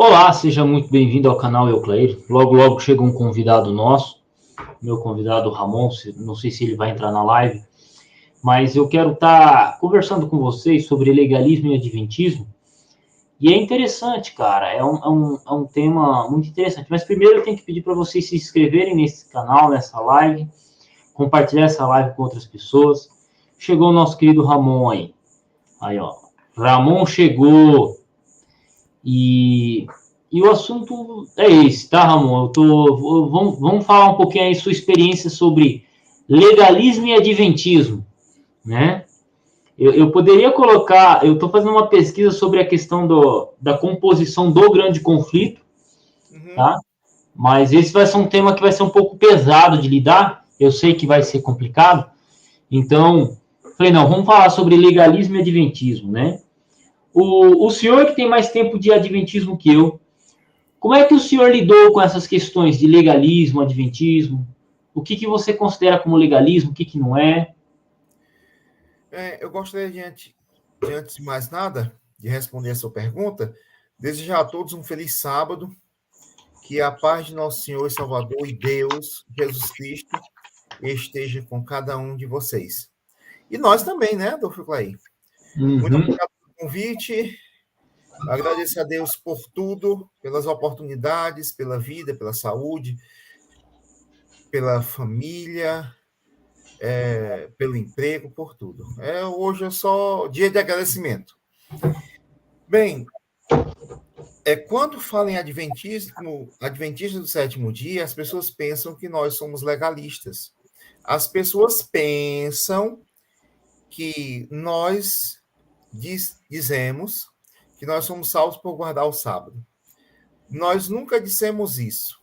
Olá, seja muito bem-vindo ao canal Eucleir. Logo chega um convidado nosso, meu convidado Ramon, não sei se ele vai entrar na live, mas eu quero estar conversando com vocês sobre legalismo e adventismo. E é interessante, cara, é um tema muito interessante. Mas primeiro eu tenho que pedir para vocês se inscreverem nesse canal, nessa live, compartilhar essa live com outras pessoas. Chegou o nosso querido Ramon aí. Aí, ó. Ramon chegou. E, e o assunto é esse, tá, Ramon? Vamos falar um pouquinho aí sua experiência sobre legalismo e adventismo, né? Eu poderia colocar, eu estou fazendo uma pesquisa sobre a questão da composição do grande conflito, tá? Mas esse vai ser um tema que vai ser um pouco pesado de lidar, eu sei que vai ser complicado, então, falei, não, vamos falar sobre legalismo e adventismo, né? O senhor que tem mais tempo de adventismo que eu, como é que o senhor lidou com essas questões de legalismo, adventismo? O que você considera como legalismo, o que não é? Eu gostaria, de antes de mais nada, de responder a sua pergunta, desejar a todos um feliz sábado, que a paz de nosso Senhor e Salvador e Deus, Jesus Cristo, esteja com cada um de vocês. E nós também, né, Adolfo Clay? Muito Uhum. obrigado pelo convite, agradecer a Deus por tudo, pelas oportunidades, pela vida, pela saúde, pela família, pelo emprego, por tudo. Hoje é só dia de agradecimento. Bem, quando falam em adventismo, adventista do sétimo dia, as pessoas pensam que nós somos legalistas. As pessoas pensam que nós dizemos que nós somos salvos por guardar o sábado. Nós nunca dissemos isso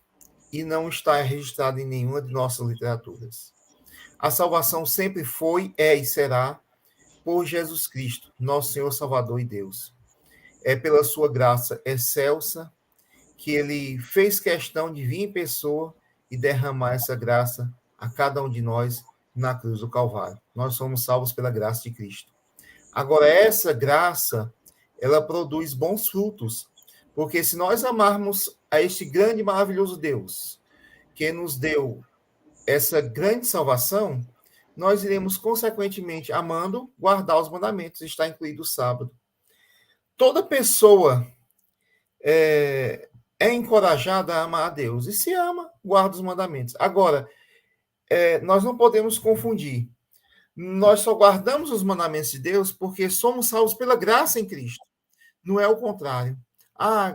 e não está registrado em nenhuma de nossas literaturas. A salvação sempre foi, é e será por Jesus Cristo, nosso Senhor Salvador e Deus. É pela sua graça excelsa que ele fez questão de vir em pessoa e derramar essa graça a cada um de nós na cruz do Calvário. Nós somos salvos pela graça de Cristo. Agora, essa graça, ela produz bons frutos, porque se nós amarmos a este grande e maravilhoso Deus, que nos deu essa grande salvação, nós iremos, consequentemente, amando, guardar os mandamentos, está incluído o sábado. Toda pessoa é encorajada a amar a Deus. E se ama, guarda os mandamentos. Agora, nós não podemos confundir. Nós só guardamos os mandamentos de Deus porque somos salvos pela graça em Cristo. Não é o contrário.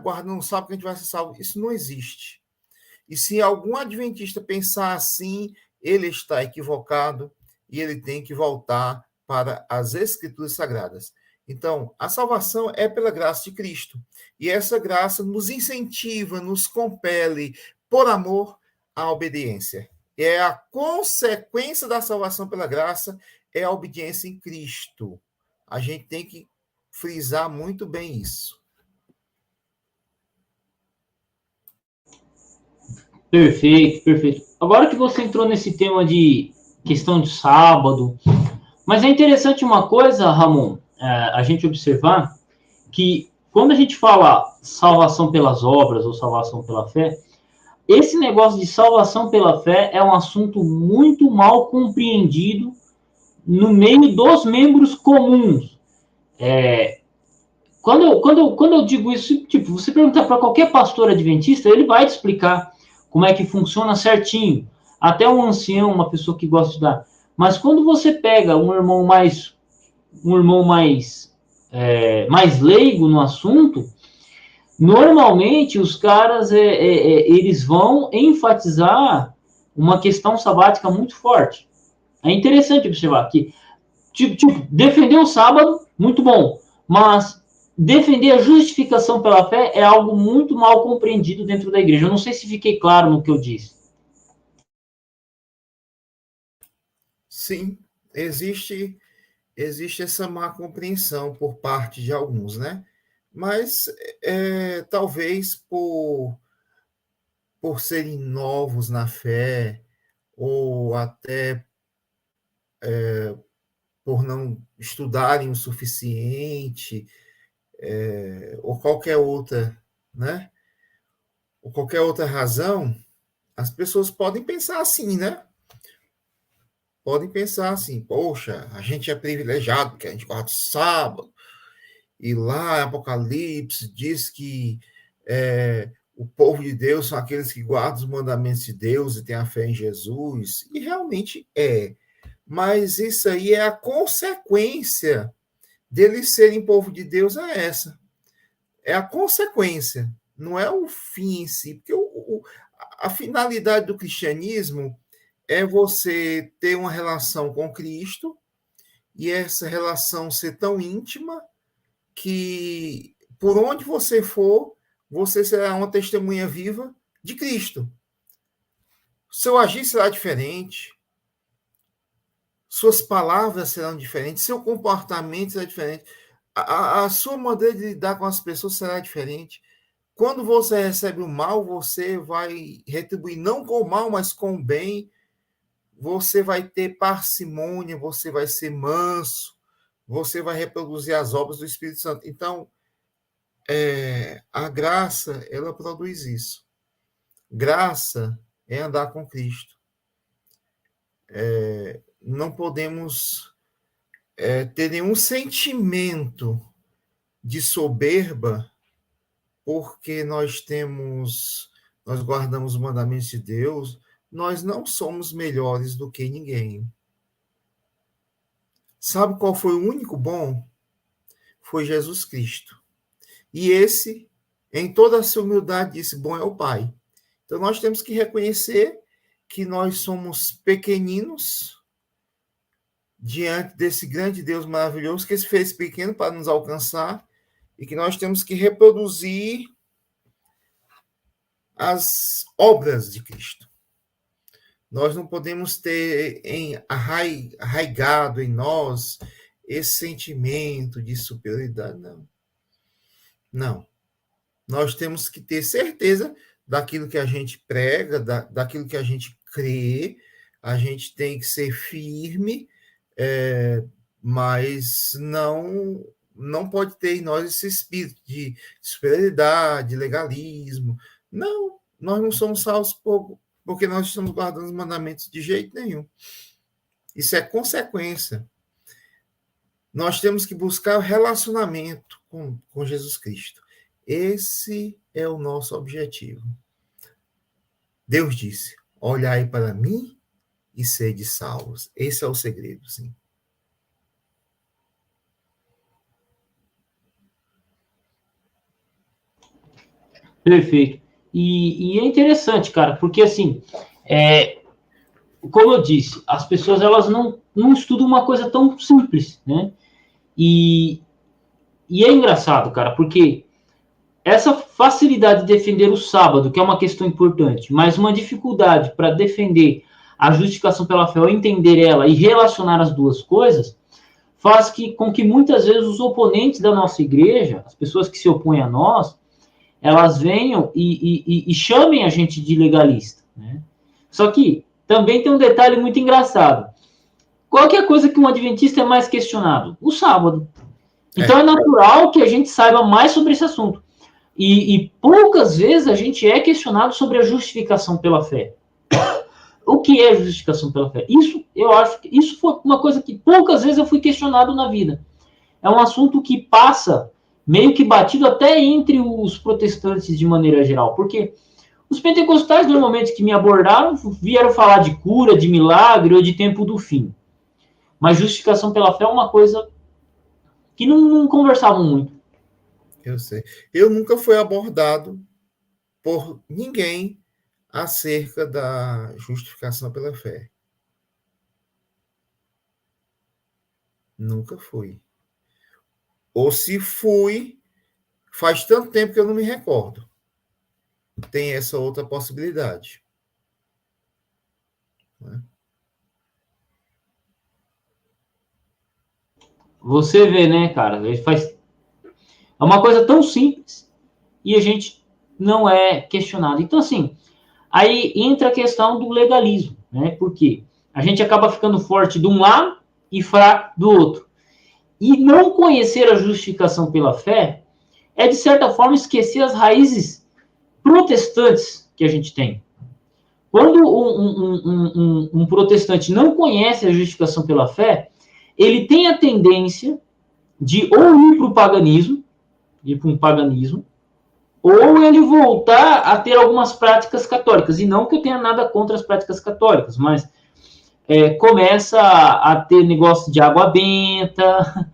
Guarda, não sabe que a gente vai ser salvo. Isso não existe. E se algum adventista pensar assim, ele está equivocado e ele tem que voltar para as Escrituras Sagradas. Então, a salvação é pela graça de Cristo. E essa graça nos incentiva, nos compele, por amor, à obediência. É a consequência da salvação pela graça, é a obediência em Cristo. A gente tem que frisar muito bem isso. Perfeito, perfeito. Agora que você entrou nesse tema de questão de sábado, mas é interessante uma coisa, Ramon, a gente observar que quando a gente fala salvação pelas obras ou salvação pela fé, esse negócio de salvação pela fé é um assunto muito mal compreendido no meio dos membros comuns. Quando eu digo isso, tipo, você perguntar para qualquer pastor adventista, ele vai te explicar como é que funciona certinho. Até um ancião, uma pessoa que gosta de estudar. Mas quando você pega um irmão mais leigo no assunto, normalmente os caras eles vão enfatizar uma questão sabática muito forte. É interessante observar que defender o sábado, muito bom, mas defender a justificação pela fé é algo muito mal compreendido dentro da igreja. Eu não sei se fiquei claro no que eu disse. Sim, existe essa má compreensão por parte de alguns, né? Mas talvez por serem novos na fé, ou até por não estudarem o suficiente, ou qualquer outra, né? ou qualquer outra razão, as pessoas podem pensar assim, né? Podem pensar assim, poxa, a gente é privilegiado porque a gente guarda o sábado, e lá em Apocalipse diz que o povo de Deus são aqueles que guardam os mandamentos de Deus e têm a fé em Jesus, e realmente é. Mas isso aí é a consequência deles serem povo de Deus, é essa. É a consequência, não é o fim em si, porque a finalidade do cristianismo é você ter uma relação com Cristo e essa relação ser tão íntima que por onde você for, você será uma testemunha viva de Cristo. Seu agir será diferente, suas palavras serão diferentes, seu comportamento será diferente, a sua maneira de lidar com as pessoas será diferente. Quando você recebe o mal, você vai retribuir não com o mal, mas com o bem. Você vai ter parcimônia, você vai ser manso, você vai reproduzir as obras do Espírito Santo. Então, a graça, ela produz isso. Graça é andar com Cristo. Não podemos ter nenhum sentimento de soberba porque nós guardamos os mandamentos de Deus, nós não somos melhores do que ninguém. Sabe qual foi o único bom? Foi Jesus Cristo. E esse, em toda a sua humildade, disse: bom é o Pai. Então nós temos que reconhecer que nós somos pequeninos diante desse grande Deus maravilhoso que se fez pequeno para nos alcançar e que nós temos que reproduzir as obras de Cristo. Nós não podemos ter arraigado em nós esse sentimento de superioridade, não. Não. Nós temos que ter certeza daquilo que a gente prega, daquilo que a gente crê, a gente tem que ser firme, mas não pode ter em nós esse espírito de superioridade, legalismo. Não, nós não somos salvos porque nós estamos guardando os mandamentos de jeito nenhum. Isso é consequência. Nós temos que buscar o relacionamento com Jesus Cristo. Esse é o nosso objetivo. Deus disse: olhai para mim e sede salvos. Esse é o segredo, sim. Perfeito. E é interessante, cara, porque assim, como eu disse, as pessoas elas não estudam uma coisa tão simples, né? E é engraçado, cara, porque essa facilidade de defender o sábado, que é uma questão importante, mas uma dificuldade para defender a justificação pela fé, ou entender ela e relacionar as duas coisas, faz com que muitas vezes os oponentes da nossa igreja, as pessoas que se opõem a nós, elas venham e chamem a gente de legalista, né? Só que também tem um detalhe muito engraçado. Qual que é a coisa que um adventista é mais questionado? O sábado. Então é natural que a gente saiba mais sobre esse assunto. E poucas vezes a gente é questionado sobre a justificação pela fé. O que é justificação pela fé? Eu acho que isso foi uma coisa que poucas vezes eu fui questionado na vida. É um assunto que passa meio que batido até entre os protestantes de maneira geral, porque os pentecostais, normalmente, que me abordaram, vieram falar de cura, de milagre ou de tempo do fim. Mas justificação pela fé é uma coisa que não conversavam muito. Eu sei. Eu nunca fui abordado por ninguém acerca da justificação pela fé. Nunca fui. Ou se fui, faz tanto tempo que eu não me recordo. Tem essa outra possibilidade. Né? Você vê, né, cara? É uma coisa tão simples e a gente não é questionado. Então, assim, aí entra a questão do legalismo, né? Porque a gente acaba ficando forte de um lado e fraco do outro. E não conhecer a justificação pela fé é, de certa forma, esquecer as raízes protestantes que a gente tem. Quando um protestante não conhece a justificação pela fé, ele tem a tendência de ou ir para o paganismo, ou ele voltar a ter algumas práticas católicas. E não que eu tenha nada contra as práticas católicas, mas começa a ter negócio de água benta,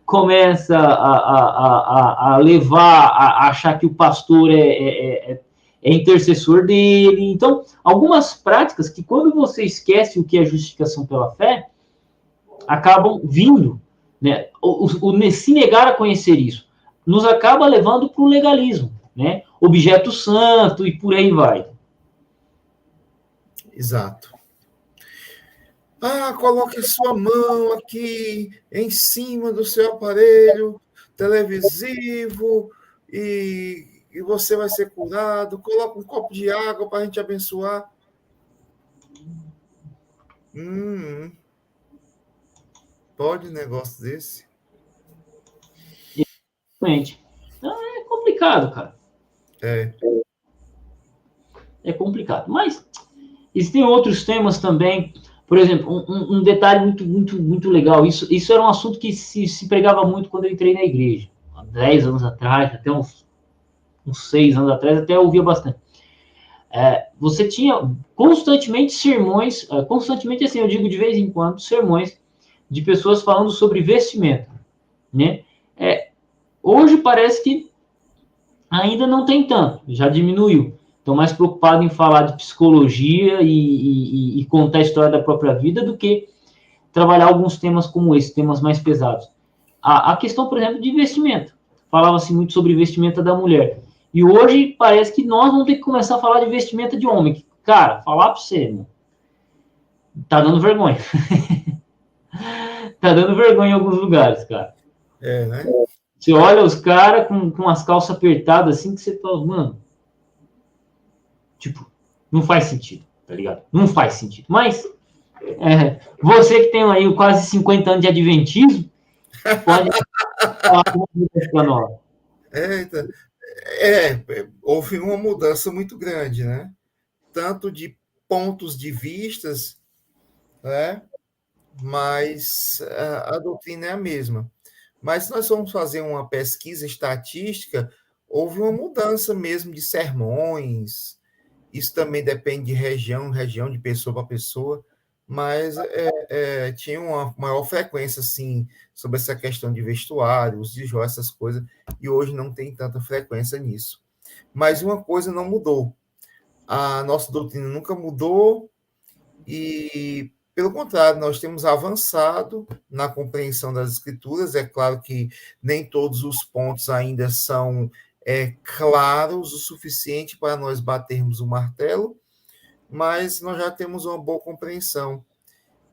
começa a levar a achar que o pastor é intercessor dele. Então, algumas práticas que, quando você esquece o que é justificação pela fé, acabam vindo, né? Se negar a conhecer isso, nos acaba levando para o legalismo, né? Objeto santo e por aí vai. Exato. Coloque sua mão aqui em cima do seu aparelho televisivo e você vai ser curado. Coloque um copo de água para a gente abençoar. Pode um negócio desse? Exatamente. Então, é complicado, cara. É complicado. Mas existem outros temas também. Por exemplo, um detalhe muito legal. Isso era um assunto que se pregava muito quando eu entrei na igreja. Há 10 anos atrás, até uns 6 anos atrás, até eu ouvia bastante. Você tinha constantemente sermões, constantemente assim, eu digo de vez em quando, sermões de pessoas falando sobre vestimenta, né? Hoje parece que ainda não tem tanto, já diminuiu. Estão mais preocupados em falar de psicologia e contar a história da própria vida do que trabalhar alguns temas como esse, temas mais pesados. A questão, por exemplo, de vestimenta. Falava-se muito sobre vestimenta da mulher. E hoje parece que nós vamos ter que começar a falar de vestimenta de homem. Cara, falar pra você, mano, tá dando vergonha. Tá dando vergonha em alguns lugares, cara. Né? Você olha os caras com as calças apertadas assim, que você fala, mano, tipo, não faz sentido, tá ligado? Não faz sentido. Mas, você que tem aí quase 50 anos de adventismo, pode falar pra nós. Houve uma mudança muito grande, né? Tanto de pontos de vistas, né? Mas a doutrina é a mesma. Mas se nós vamos fazer uma pesquisa estatística, houve uma mudança mesmo de sermões. Isso também depende de região, de pessoa para pessoa, mas tinha uma maior frequência, assim, sobre essa questão de vestuário, os de joias, essas coisas, e hoje não tem tanta frequência nisso. Mas uma coisa não mudou. A nossa doutrina nunca mudou e, pelo contrário, nós temos avançado na compreensão das escrituras. É claro que nem todos os pontos ainda são claros o suficiente para nós batermos o martelo, mas nós já temos uma boa compreensão.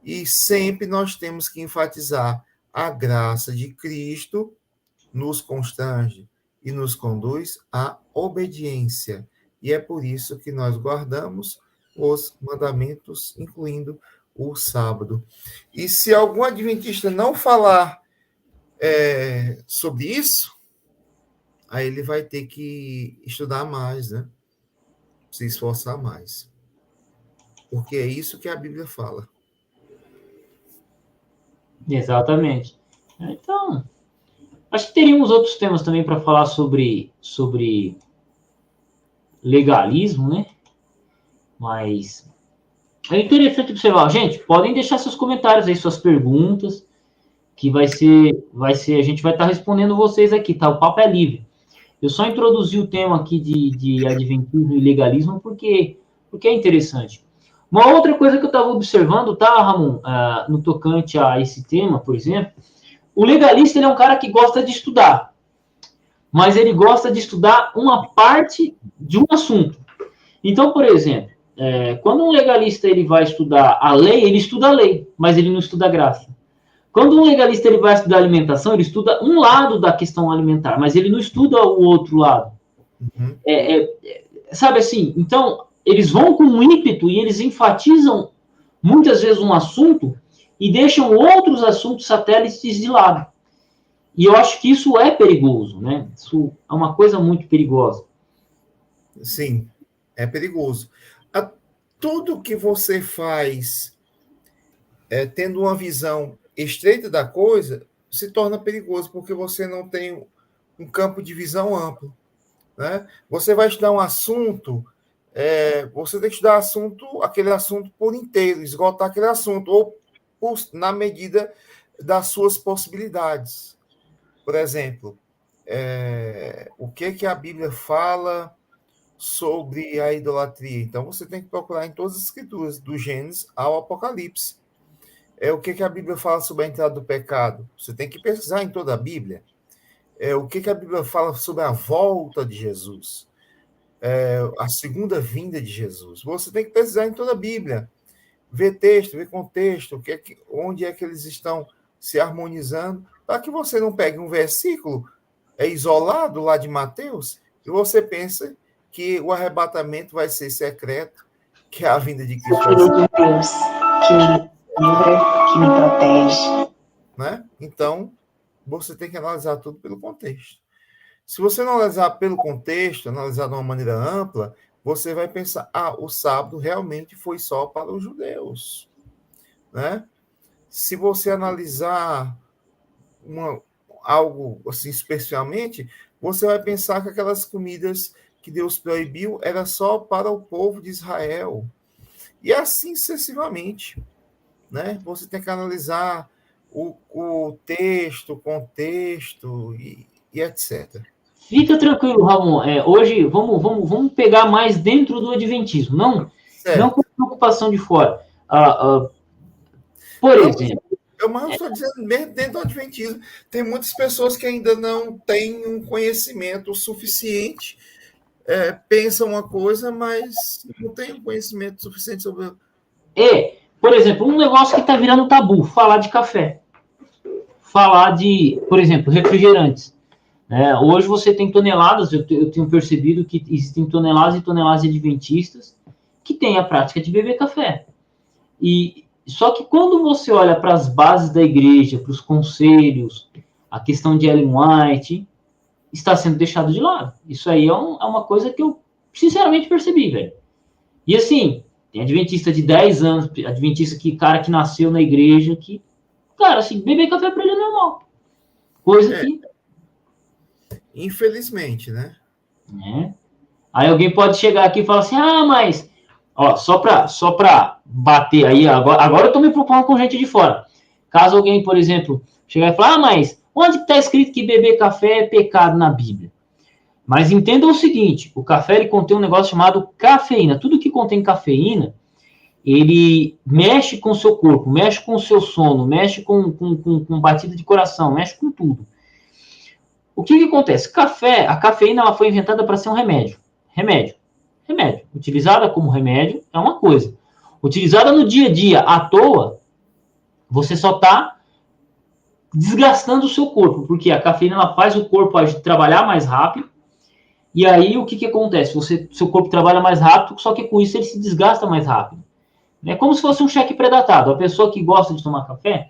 E sempre nós temos que enfatizar: a graça de Cristo nos constrange e nos conduz à obediência. E é por isso que nós guardamos os mandamentos, incluindo o sábado. E se algum adventista não falar sobre isso, aí ele vai ter que estudar mais, né? Se esforçar mais. Porque é isso que a Bíblia fala. Exatamente. Então, acho que teríamos outros temas também para falar sobre legalismo, né? Mas é interessante observar. Gente, podem deixar seus comentários aí, suas perguntas, que vai ser, a gente vai estar respondendo vocês aqui, tá? O papo é livre. Eu só introduzi o tema aqui de adventismo e legalismo porque é interessante. Uma outra coisa que eu estava observando, tá, Ramon, no tocante a esse tema, por exemplo, o legalista ele é um cara que gosta de estudar, mas ele gosta de estudar uma parte de um assunto. Então, por exemplo, quando um legalista ele vai estudar a lei, ele estuda a lei, mas ele não estuda a graça. Quando um legalista ele vai estudar alimentação, ele estuda um lado da questão alimentar, mas ele não estuda o outro lado. Uhum. Sabe assim? Então, eles vão com um ímpeto e eles enfatizam muitas vezes um assunto e deixam outros assuntos satélites de lado. E eu acho que isso é perigoso, né? Isso é uma coisa muito perigosa. Sim, é perigoso. Tudo que você faz tendo uma visão estreita da coisa se torna perigoso, porque você não tem um campo de visão amplo. Né? Você vai estudar um assunto, você tem que estudar aquele assunto por inteiro, esgotar aquele assunto, ou na medida das suas possibilidades. Por exemplo, o que a Bíblia fala sobre a idolatria? Então, você tem que procurar em todas as escrituras, do Gênesis ao Apocalipse. O que a Bíblia fala sobre a entrada do pecado? Você tem que pesquisar em toda a Bíblia. O que a Bíblia fala sobre a volta de Jesus? A segunda vinda de Jesus. Você tem que pesquisar em toda a Bíblia. Ver texto, ver contexto, onde é que eles estão se harmonizando, para que você não pegue um versículo isolado lá de Mateus e você pense que o arrebatamento vai ser secreto, que a vinda de Cristo vai ser... Filho de Deus, que me livra, que me protege. Né? Então, você tem que analisar tudo pelo contexto. Se você não analisar pelo contexto, analisar de uma maneira ampla, você vai pensar, o sábado realmente foi só para os judeus. Né? Se você analisar algo assim especialmente, você vai pensar que aquelas comidas que Deus proibiu era só para o povo de Israel. E assim sucessivamente. Né? Você tem que analisar o texto, o contexto e etc. Fica tranquilo, Ramon. Hoje vamos pegar mais dentro do adventismo, não com preocupação de fora. Por exemplo. Eu estou dizendo, mesmo dentro do adventismo, tem muitas pessoas que ainda não têm um conhecimento suficiente, pensam uma coisa, mas não têm um conhecimento suficiente sobre... Por exemplo, um negócio que está virando tabu, falar de café. Falar de, por exemplo, refrigerantes. Hoje você tem toneladas, eu tenho percebido que existem toneladas e toneladas de adventistas que têm a prática de beber café. Só que quando você olha para as bases da igreja, para os conselhos, a questão de Ellen White, está sendo deixado de lado. Isso aí é uma coisa que eu sinceramente percebi, velho. E assim, tem adventista de 10 anos, adventista cara que nasceu na igreja, que, cara, assim, beber café para ele é normal. Coisa que... Infelizmente, né? Aí alguém pode chegar aqui e falar assim, mas... só para bater aí, agora eu tô me preocupando com gente de fora. Caso alguém, por exemplo, chegar e falar, mas onde está escrito que beber café é pecado na Bíblia? Mas entendam o seguinte, o café ele contém um negócio chamado cafeína. Tudo que contém cafeína, ele mexe com o seu corpo, mexe com o seu sono, mexe com batida de coração, mexe com tudo. O que acontece? A cafeína ela foi inventada para ser um remédio. Remédio. Utilizada como remédio é uma coisa. Utilizada no dia a dia, à toa, você só está desgastando o seu corpo, porque a cafeína ela faz o corpo trabalhar mais rápido, e aí o que acontece? Seu corpo trabalha mais rápido, só que com isso ele se desgasta mais rápido. É como se fosse um cheque pré-datado. A pessoa que gosta de tomar café,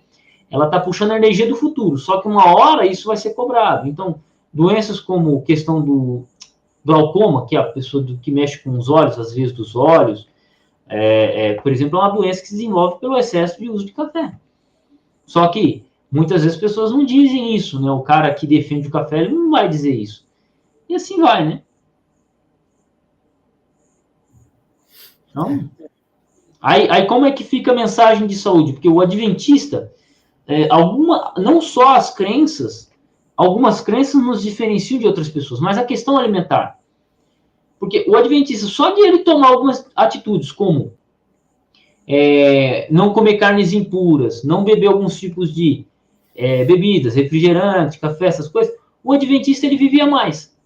ela está puxando a energia do futuro, só que uma hora isso vai ser cobrado. Então, doenças como questão do glaucoma, que é a pessoa que mexe com os olhos, às vezes dos olhos, por exemplo, é uma doença que se desenvolve pelo excesso de uso de café. Só que muitas vezes as pessoas não dizem isso, né? O cara que defende o café, ele não vai dizer isso. E assim vai, né? Então, aí como é que fica a mensagem de saúde? Porque o adventista, não só as crenças, algumas crenças nos diferenciam de outras pessoas, mas a questão alimentar. Porque o adventista, só de ele tomar algumas atitudes, como não comer carnes impuras, não beber alguns tipos de bebidas, refrigerante, café, essas coisas, o adventista ele vive mais.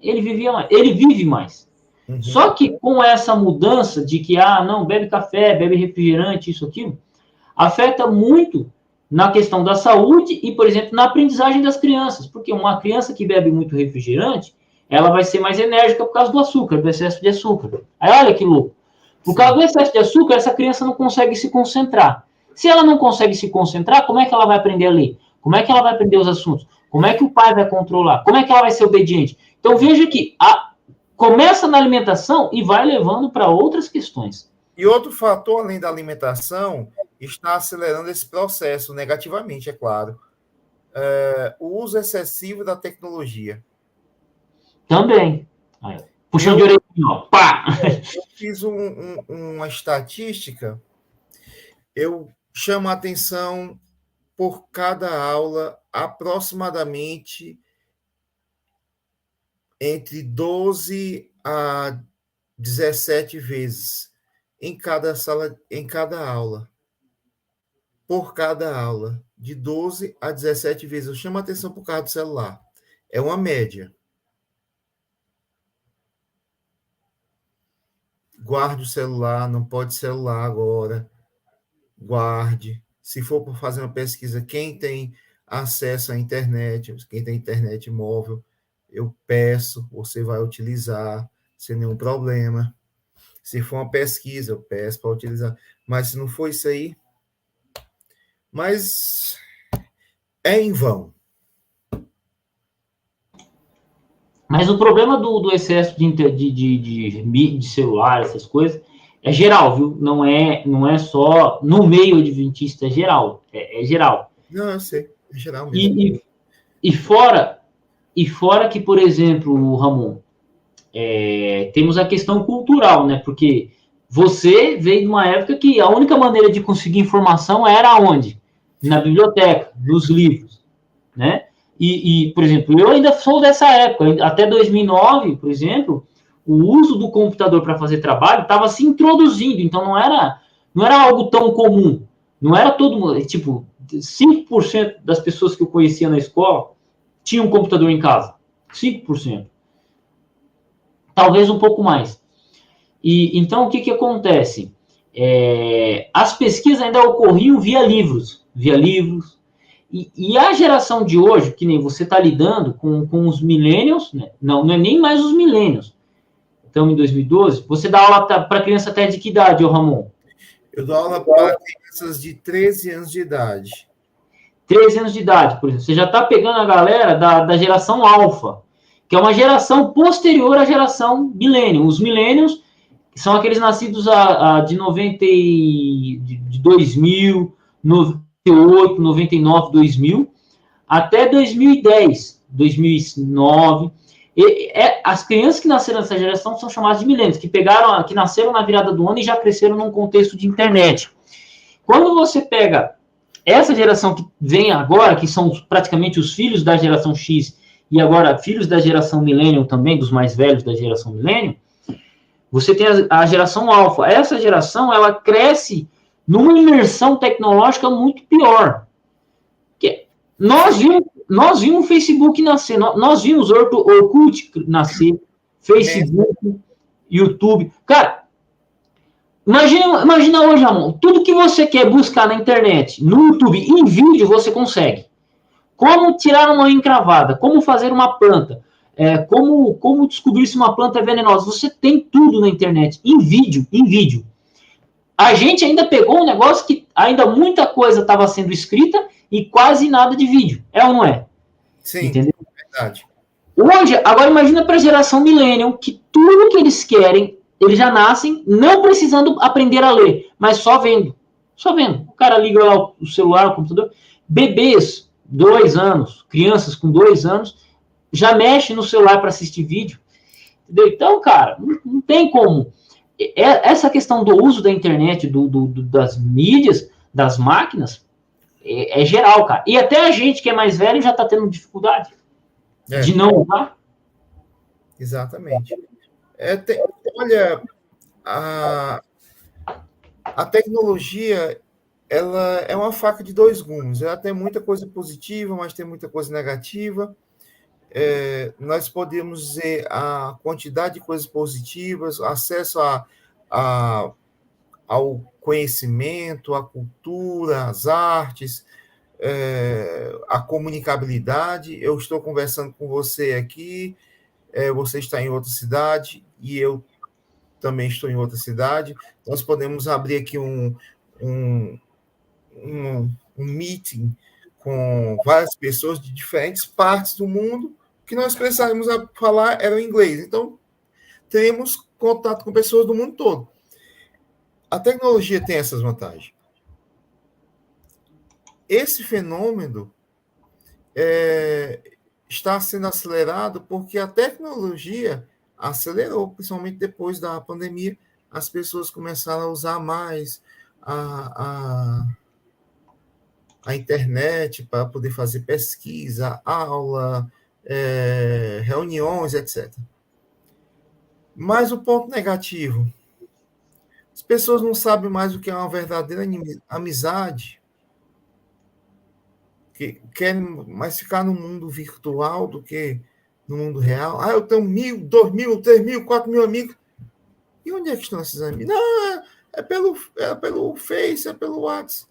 Ele vive mais. Uhum. Só que com essa mudança de que, não, bebe café, bebe refrigerante, isso, aquilo, afeta muito na questão da saúde e, por exemplo, na aprendizagem das crianças. Porque uma criança que bebe muito refrigerante, ela vai ser mais enérgica por causa do açúcar, do excesso de açúcar. Aí olha que louco. Por causa do excesso de açúcar, essa criança não consegue se concentrar. Se ela não consegue se concentrar, como é que ela vai aprender a ler? Como é que ela vai aprender os assuntos? Como é que o pai vai controlar? Como é que ela vai ser obediente? Então, veja que começa na alimentação e vai levando para outras questões. E outro fator, além da alimentação, está acelerando esse processo negativamente, é claro. O uso excessivo da tecnologia. Também. Puxão de orelha, pá! Eu fiz uma estatística, eu chamo a atenção por cada aula, aproximadamente entre 12 a 17 vezes em cada sala, em cada aula. Por cada aula, de 12 a 17 vezes. Eu chamo a atenção por causa do celular. É uma média. Guarde o celular, não pode celular agora. Guarde. Se for para fazer uma pesquisa, quem tem acesso à internet, quem tem internet móvel, eu peço, você vai utilizar sem nenhum problema. Se for uma pesquisa, eu peço para utilizar. Mas se não for isso aí, mas é em vão. Mas o problema do excesso de celular, essas coisas, é geral, viu? Não é só no meio adventista, é geral. É geral. Não, eu sei, é geral mesmo. E fora que, por exemplo, Ramon, temos a questão cultural, né? Porque você veio de uma época que a única maneira de conseguir informação era onde? Na biblioteca, nos livros, né? Por exemplo, eu ainda sou dessa época, até 2009, por exemplo, o uso do computador para fazer trabalho estava se introduzindo, então não era algo tão comum. Não era todo mundo, tipo, 5% das pessoas que eu conhecia na escola tinham um computador em casa. 5%. Talvez um pouco mais. Então, o que acontece? As pesquisas ainda ocorriam via livros. E a geração de hoje, que nem você está lidando com os millennials, né? Não é nem mais os millennials. Estamos em 2012. Você dá aula para criança até de que idade, ô Ramon? Eu dou aula para crianças de 13 anos de idade. 13 anos de idade, por exemplo. Você já está pegando a galera da geração alfa, que é uma geração posterior à geração millennial. Os millennials são aqueles nascidos de 90 de 2000, 98, 99, 2000, até 2010, 2009. As crianças que nasceram nessa geração são chamadas de milênios, que nasceram na virada do ano e já cresceram num contexto de internet. Quando você pega essa geração que vem agora, que são praticamente os filhos da geração X e agora filhos da geração millennial também, dos mais velhos da geração millennial, você tem a geração alfa. Essa geração, ela cresce numa imersão tecnológica muito pior. Nós vimos o Facebook nascer, nós vimos o Orkut nascer, Facebook, YouTube. Cara, imagina hoje, Ramon, tudo que você quer buscar na internet, no YouTube, em vídeo, você consegue. Como tirar uma encravada, como fazer uma planta, como descobrir se uma planta é venenosa. Você tem tudo na internet, em vídeo. A gente ainda pegou um negócio que ainda muita coisa estava sendo escrita e quase nada de vídeo. É ou não é? Sim, entendeu? Verdade. Agora imagina para a geração millennial, que tudo que eles querem, eles já nascem não precisando aprender a ler, mas só vendo. Só vendo. O cara liga lá o celular, o computador. Bebês, 2 anos, crianças com 2 anos, já mexem no celular para assistir vídeo. Entendeu? Então, cara, não tem como. Essa questão do uso da internet, das mídias, das máquinas, é geral, cara. E até a gente que é mais velho já está tendo dificuldade de não usar. Exatamente. Olha, a tecnologia, ela é uma faca de 2 gumes. Ela tem muita coisa positiva, mas tem muita coisa negativa. Nós podemos dizer a quantidade de coisas positivas, acesso ao conhecimento, à cultura, às artes, a comunicabilidade. Eu estou conversando com você aqui, você está em outra cidade e eu também estou em outra cidade. Nós podemos abrir aqui um meeting com várias pessoas de diferentes partes do mundo, que nós precisávamos falar era o inglês. Então, teremos contato com pessoas do mundo todo. A tecnologia tem essas vantagens. Esse fenômeno está sendo acelerado porque a tecnologia acelerou, principalmente depois da pandemia, as pessoas começaram a usar mais a internet para poder fazer pesquisa, aula, reuniões, etc. Mas o ponto negativo, as pessoas não sabem mais o que é uma verdadeira amizade, que querem mais ficar no mundo virtual do que no mundo real. Eu tenho 1.000, 2.000, 3.000, 4.000 amigos. E onde é que estão esses amigos? Não, é pelo Face, é pelo WhatsApp.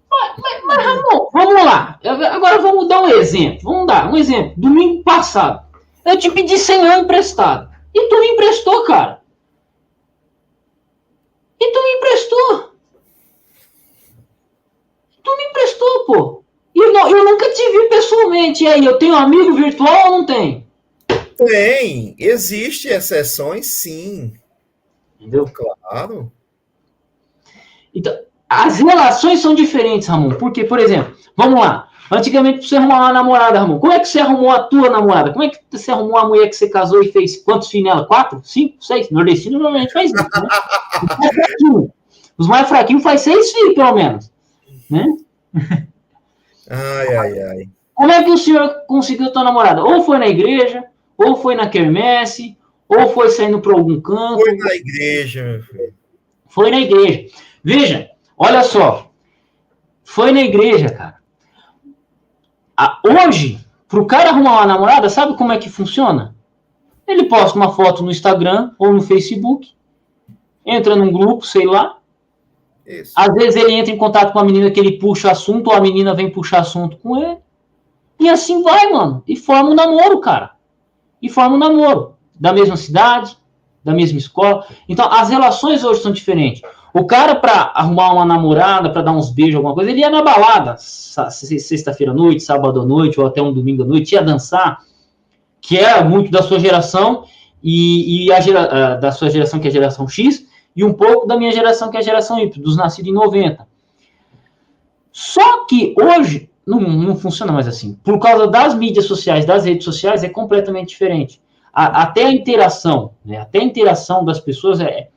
Mas Ramon, vamos lá. Agora vamos dar um exemplo. Vamos dar um exemplo. Domingo passado, eu te pedi 100 reais emprestado. E tu me emprestou, cara. E tu me emprestou. Tu me emprestou, pô. E eu nunca te vi pessoalmente. E aí, eu tenho um amigo virtual ou não tenho? Tem. Existem exceções, sim. Entendeu? Claro. Então, as relações são diferentes, Ramon. Porque, por exemplo, vamos lá. Antigamente, pra você arrumar uma namorada, Ramon, como é que você arrumou a tua namorada? Como é que você arrumou a mulher que você casou e fez quantos filhos nela? 4? 5? 6? Nordestino normalmente faz isso, né? Os mais fraquinhos faz 6 filhos, pelo menos. Né? Ai. Como é que o senhor conseguiu tua namorada? Ou foi na igreja, ou foi na quermesse, ou foi saindo para algum canto. Foi na igreja, meu filho. Foi na igreja. Veja, olha só. Foi na igreja, cara. Hoje, pro cara arrumar uma namorada, sabe como é que funciona? Ele posta uma foto no Instagram ou no Facebook, entra num grupo, sei lá. Isso. Às vezes ele entra em contato com a menina que ele puxa assunto, ou a menina vem puxar assunto com ele. E assim vai, mano. E forma um namoro, cara. E forma um namoro. Da mesma cidade, da mesma escola. Então, as relações hoje são diferentes. O cara, para arrumar uma namorada, para dar uns beijos, alguma coisa, ele ia na balada, sexta-feira à noite, sábado à noite, ou até um domingo à noite, ia dançar, que é muito da sua geração, da sua geração, que é a geração X, e um pouco da minha geração, que é a geração Y, dos nascidos em 90. Só que hoje não funciona mais assim. Por causa das mídias sociais, das redes sociais, é completamente diferente. Até a interação, né? Até a interação das pessoas é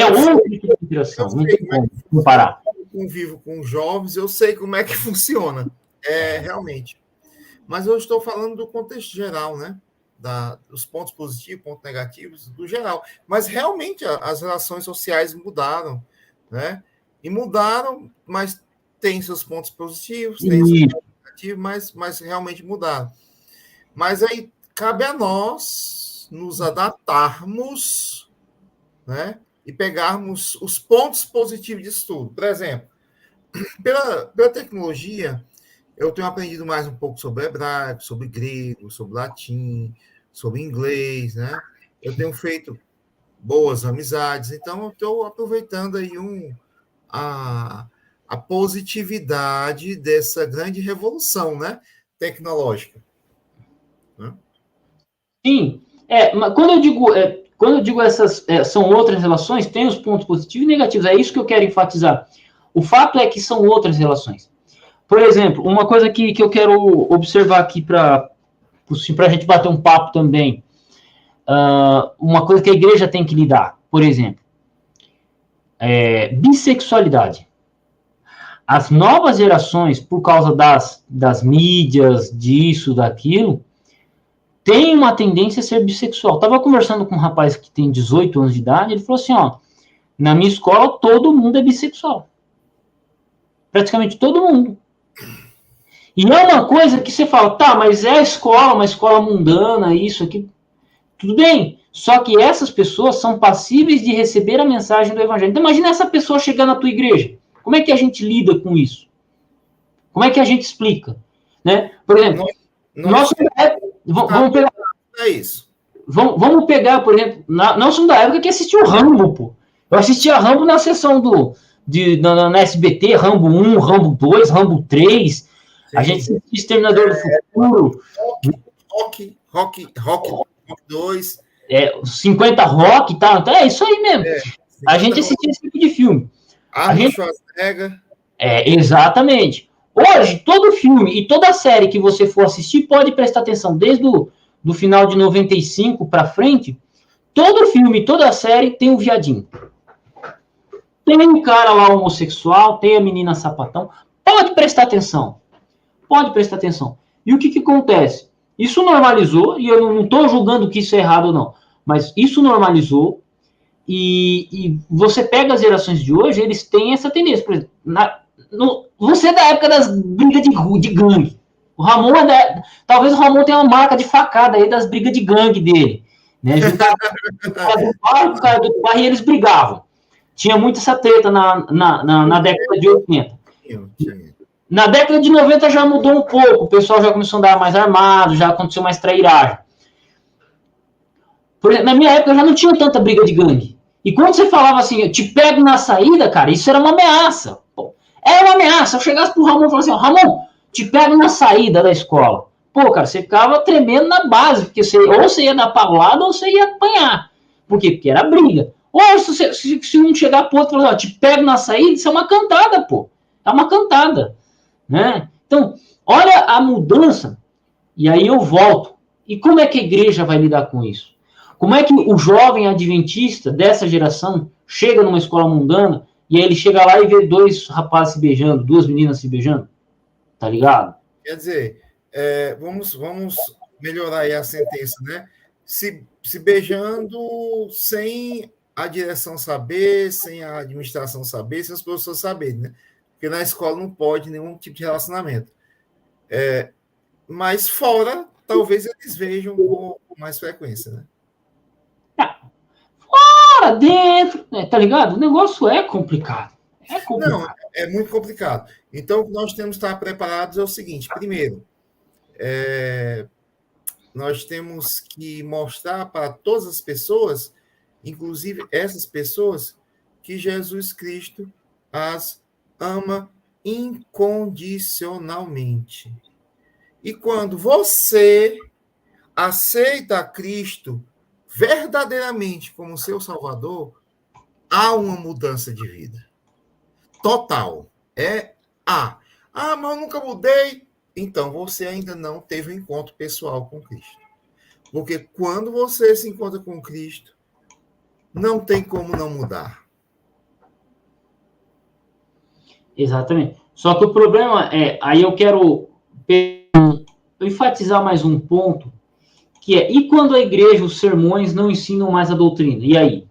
outro tipo de interação. Não tem como comparar. Eu convivo com jovens, eu sei como é que funciona. Realmente. Mas eu estou falando do contexto geral, né? Dos pontos positivos, pontos negativos, do geral. Mas realmente as relações sociais mudaram, né? E mudaram, mas tem seus pontos positivos, tem seus pontos negativos, mas realmente mudaram. Mas aí cabe a nós nos adaptarmos, né? E pegarmos os pontos positivos disso tudo. Por exemplo, pela tecnologia, eu tenho aprendido mais um pouco sobre hebraico, sobre grego, sobre latim, sobre inglês, né? Eu tenho feito boas amizades, então eu estou aproveitando aí a positividade dessa grande revolução, né? Tecnológica. Né? Sim. Mas quando eu digo essas são outras relações, tem os pontos positivos e negativos. É isso que eu quero enfatizar. O fato é que são outras relações. Por exemplo, uma coisa que eu quero observar aqui para a gente bater um papo também. Uma coisa que a igreja tem que lidar, por exemplo, bissexualidade. As novas gerações, por causa das mídias, disso, daquilo, tem uma tendência a ser bissexual. Estava conversando com um rapaz que tem 18 anos de idade, ele falou assim, na minha escola todo mundo é bissexual. Praticamente todo mundo. E é uma coisa que você fala, tá, mas é a escola, uma escola mundana, isso aqui. Tudo bem, só que essas pessoas são passíveis de receber a mensagem do evangelho. Então imagina essa pessoa chegar na tua igreja. Como é que a gente lida com isso? Como é que a gente explica? Né? Por exemplo, nós somos da época, vamos pegar... É isso. Vamos pegar, por exemplo, nós somos da época que assistiu Rambo, pô. Eu assistia Rambo na sessão na SBT, Rambo 1, Rambo 2, Rambo 3. Sim. A gente assistia Exterminador do Futuro. Rock 2. Os 50 Rock e tal. Então é isso aí mesmo. A gente assistia esse tipo de filme. Arnold Schwarzenegger. Exatamente. Hoje, todo filme e toda série que você for assistir, pode prestar atenção, desde do final de 95 para frente, todo filme, toda série tem um viadinho. Tem um cara lá homossexual, tem a menina sapatão. Pode prestar atenção. Pode prestar atenção. E o que acontece? Isso normalizou, e eu não estou julgando que isso é errado ou não, mas isso normalizou, e você pega as gerações de hoje, eles têm essa tendência. Por exemplo, você é da época das brigas de gangue. O Ramon talvez o Ramon tenha uma marca de facada aí das brigas de gangue dele. Né? O cara do bairro, o cara do outro bairro, e eles brigavam. Tinha muito essa treta na década de 80. Na década de 90 já mudou um pouco, o pessoal já começou a andar mais armado, já aconteceu mais trairagem. Por exemplo, na minha época já não tinha tanta briga de gangue. E quando você falava assim, eu te pego na saída, cara, isso era uma ameaça. Pô, era uma ameaça. Eu chegasse pro Ramon e falasse assim, Ramon, te pego na saída da escola. Pô, cara, você ficava tremendo na base, porque ou você ia dar paulada ou você ia apanhar. Por quê? Porque era briga. Ou se um chegar pro outro e falar, te pego na saída, isso é uma cantada, pô. É uma cantada. Né? Então, olha a mudança, e aí eu volto. E como é que a igreja vai lidar com isso? Como é que o jovem adventista dessa geração chega numa escola mundana e aí ele chega lá e vê dois rapazes se beijando, duas meninas se beijando? Tá ligado? Quer dizer, vamos melhorar aí a sentença, né? Se beijando sem a direção saber, sem a administração saber, sem os professores saberem, né? Porque na escola não pode nenhum tipo de relacionamento. Mas fora, talvez eles vejam com mais frequência, né? Fora, dentro, né? Tá ligado? O negócio é complicado. É complicado. Não, é muito complicado. Então, o que nós temos que estar preparados é o seguinte: primeiro, nós temos que mostrar para todas as pessoas, inclusive essas pessoas, que Jesus Cristo as ama incondicionalmente. E quando você aceita Cristo verdadeiramente como seu Salvador, há uma mudança de vida. Total. Mas eu nunca mudei. Então, você ainda não teve um encontro pessoal com Cristo. Porque quando você se encontra com Cristo, não tem como não mudar. Exatamente. Só que o problema aí eu quero enfatizar mais um ponto, que e quando a igreja, os sermões não ensinam mais a doutrina? E aí?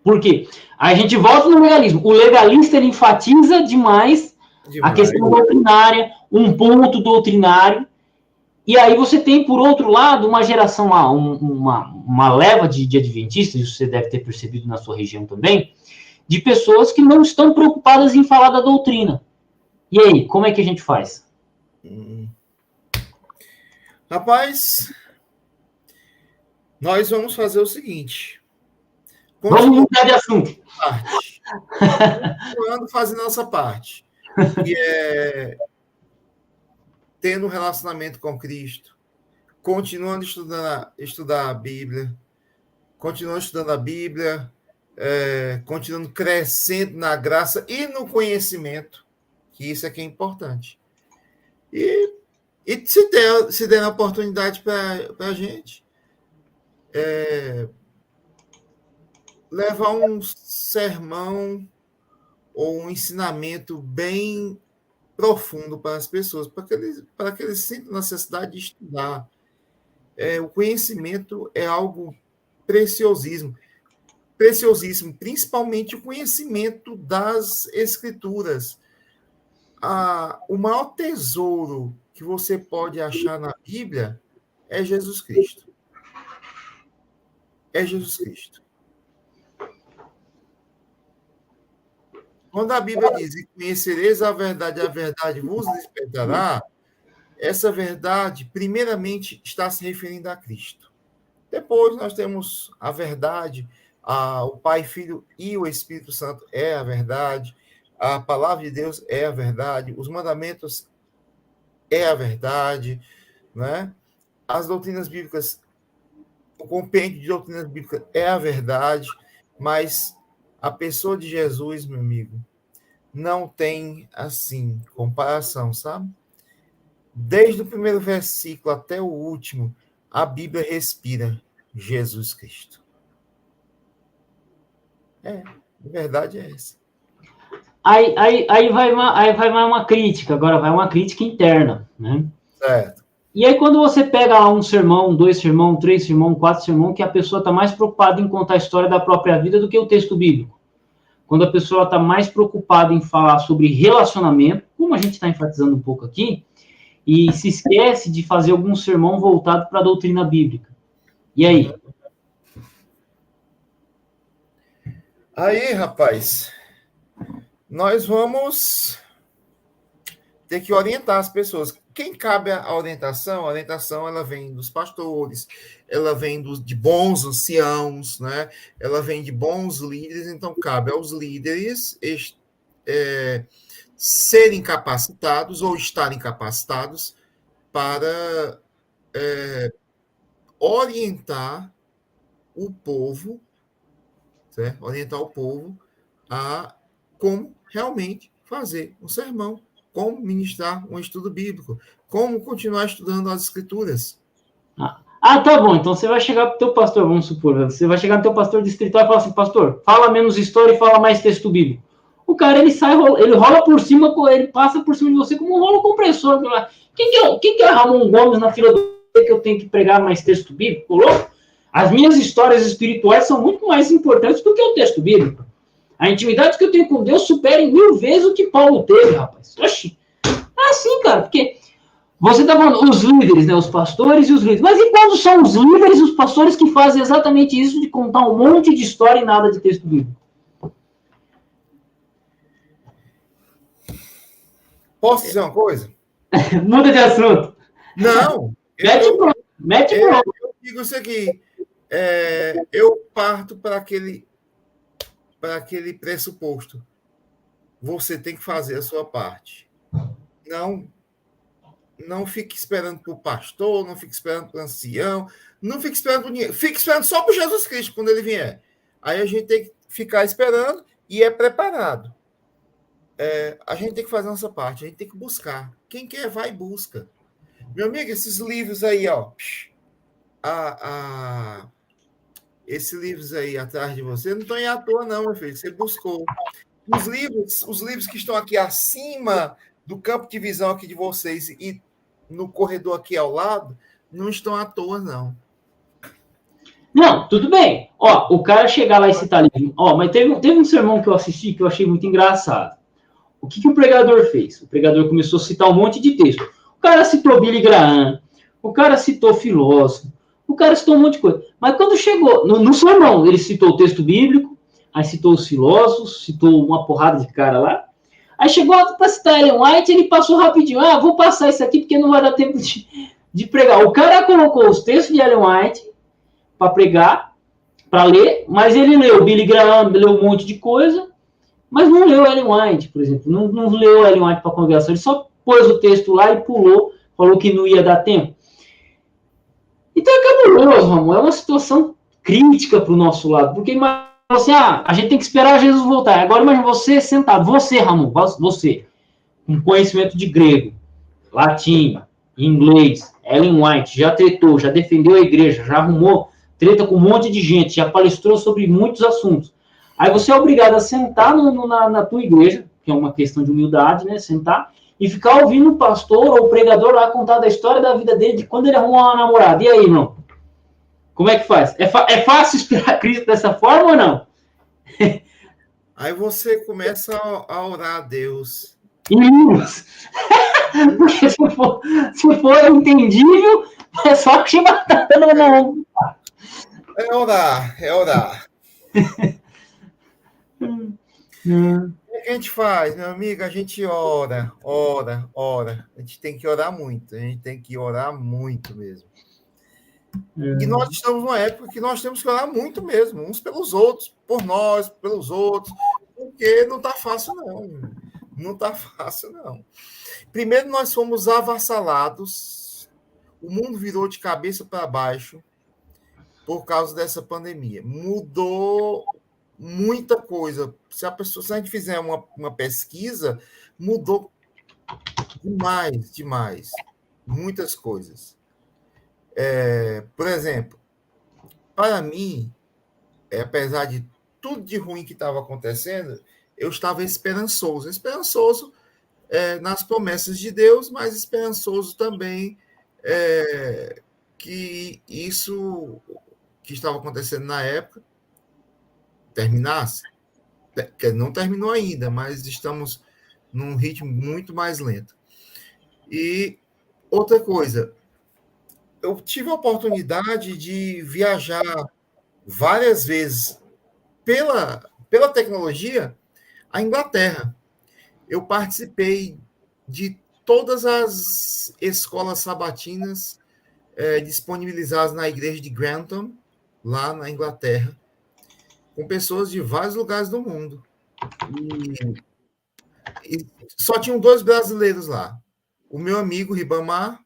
Por quê? Aí a gente volta no legalismo. O legalista, ele enfatiza demais a questão doutrinária, um ponto doutrinário, e aí você tem, por outro lado, uma geração, uma leva de adventistas, isso você deve ter percebido na sua região também, de pessoas que não estão preocupadas em falar da doutrina. E aí, como é que a gente faz? Rapaz, nós vamos fazer o seguinte. Vamos mudar de assunto. Continuando fazendo a nossa parte. Que é tendo um relacionamento com Cristo, continuando estudar a Bíblia, continuando estudando a Bíblia, continuando crescendo na graça e no conhecimento, que isso é que é importante. E se der a oportunidade para a gente, levar um sermão ou um ensinamento bem profundo para as pessoas, para que eles sintam necessidade de estudar. O conhecimento é algo preciosíssimo, principalmente o conhecimento das Escrituras. O maior tesouro que você pode achar na Bíblia é Jesus Cristo. É Jesus Cristo. Quando a Bíblia diz, e conhecereis a verdade vos libertará, essa verdade, primeiramente, está se referindo a Cristo. Depois nós temos a verdade, o Pai, Filho e o Espírito Santo é a verdade, a palavra de Deus é a verdade, os mandamentos é a verdade, né? as doutrinas bíblicas, o compêndio de doutrinas bíblicas é a verdade, mas a pessoa de Jesus, meu amigo, não tem, assim, comparação, sabe? Desde o primeiro versículo até o último, a Bíblia respira Jesus Cristo. A verdade é essa. Aí vai mais uma crítica, agora vai uma crítica interna, né? Certo. E aí quando você pega lá um sermão, 2 sermão, 3 sermão, 4 sermão, que a pessoa está mais preocupada em contar a história da própria vida do que o texto bíblico. Quando a pessoa está mais preocupada em falar sobre relacionamento, como a gente está enfatizando um pouco aqui, e se esquece de fazer algum sermão voltado para a doutrina bíblica. E aí? Aí, rapaz, nós vamos ter que orientar as pessoas. Quem cabe a orientação? A orientação ela vem dos pastores, ela vem de bons anciãos, né? Ela vem de bons líderes, então cabe aos líderes serem capacitados ou estarem capacitados para orientar o povo, certo? Orientar o povo a como realmente fazer um sermão, como ministrar um estudo bíblico, como continuar estudando as escrituras. Tá bom, então você vai chegar para o teu pastor, vamos supor, você vai chegar no teu pastor distrital e falar assim, pastor, fala menos história e fala mais texto bíblico. O cara, ele rola por cima, ele passa por cima de você como um rolo compressor. Quem que é Ramon Gomes na fila do que eu tenho que pregar mais texto bíblico? Louco? As minhas histórias espirituais são muito mais importantes do que o texto bíblico. A intimidade que eu tenho com Deus supera em 1000 vezes o que Paulo teve, rapaz. Oxi. É assim, cara, porque você está falando os líderes, né, os pastores e os líderes. Mas e quando são os líderes e os pastores que fazem exatamente isso de contar um monte de história e nada de texto bíblico? Posso dizer uma coisa? Muda de assunto. Não. Mete pronto. Eu digo isso aqui. Eu parto para aquele pressuposto. Você tem que fazer a sua parte. Não fique esperando para o pastor, não fique esperando para o ancião, não fique esperando para ninguém. Fique esperando só para Jesus Cristo quando ele vier. Aí a gente tem que ficar esperando e preparado. A gente tem que fazer a nossa parte, a gente tem que buscar. Quem quer, vai e busca. Meu amigo, esses livros aí, ó. Esses livros aí atrás de você não estão aí à toa, não, meu filho. Você buscou. Os livros que estão aqui acima do campo de visão aqui de vocês e no corredor aqui ao lado, não estão à toa, não. Não, tudo bem. Ó, o cara chegar lá e citar livro. Ó, mas teve um sermão que eu assisti que eu achei muito engraçado. O que o pregador fez? O pregador começou a citar um monte de texto. O cara citou Billy Graham, o cara citou filósofo, o cara citou um monte de coisa. Mas quando chegou no sermão, ele citou o texto bíblico, aí citou os filósofos, citou uma porrada de cara lá. Aí chegou para citar Ellen White, ele passou rapidinho. Vou passar isso aqui porque não vai dar tempo de pregar. O cara colocou os textos de Ellen White para pregar, para ler, mas ele leu Billy Graham, leu um monte de coisa, mas não leu Ellen White, por exemplo. Não leu Ellen White para a congregação. Ele só pôs o texto lá e pulou, falou que não ia dar tempo. Então é cabuloso, Ramon. É uma situação crítica para o nosso lado. Porque imagina assim, a gente tem que esperar Jesus voltar. Agora imagina você sentado, você, Ramon, você, com conhecimento de grego, latim, inglês, Ellen White, já tretou, já defendeu a igreja, já arrumou treta com um monte de gente, já palestrou sobre muitos assuntos. Aí você é obrigado a sentar na tua igreja, que é uma questão de humildade, né? Sentar e ficar ouvindo o pastor ou o pregador lá contar da história da vida dele, de quando ele arrumou uma namorada. E aí, irmão? Como é que faz? É fácil esperar Cristo dessa forma ou não? Aí você começa a orar a Deus. Porque se for entendível, é só chibatada no ombro. É orar. O que a gente faz, meu amigo? A gente ora. A gente tem que orar muito mesmo. E nós estamos numa época que nós temos que orar muito mesmo, uns pelos outros, por nós, pelos outros, porque não está fácil, não. Não está fácil, não. Primeiro, nós fomos avassalados. o mundo virou de cabeça para baixo por causa dessa pandemia. Mudou muita coisa. Se a gente fizer uma pesquisa, mudou demais, demais. Muitas coisas. Por exemplo, para mim, apesar de tudo de ruim que estava acontecendo, eu estava esperançoso. Esperançoso nas promessas de Deus, mas esperançoso também que isso que estava acontecendo na época terminasse. Que não terminou ainda, mas estamos num ritmo muito mais lento. E outra coisa, eu tive a oportunidade de viajar várias vezes pela tecnologia à Inglaterra. Eu participei de todas as escolas sabatinas disponibilizadas na igreja de Grantham, lá na Inglaterra, com pessoas de vários lugares do mundo. E só tinham 2 brasileiros lá. O meu amigo Ribamar,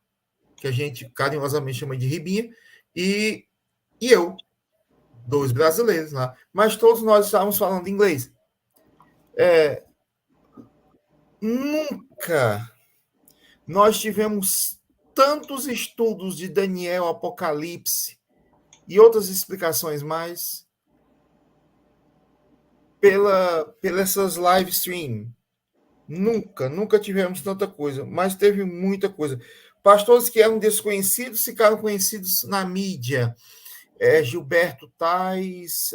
que a gente carinhosamente chama de Ribinha, e eu, 2 brasileiros lá. Mas todos nós estávamos falando inglês. Nunca nós tivemos tantos estudos de Daniel, Apocalipse e outras explicações mais pela essas live stream. Nunca tivemos tanta coisa, mas teve muita coisa. Pastores que eram desconhecidos ficaram conhecidos na mídia. Gilberto Tais,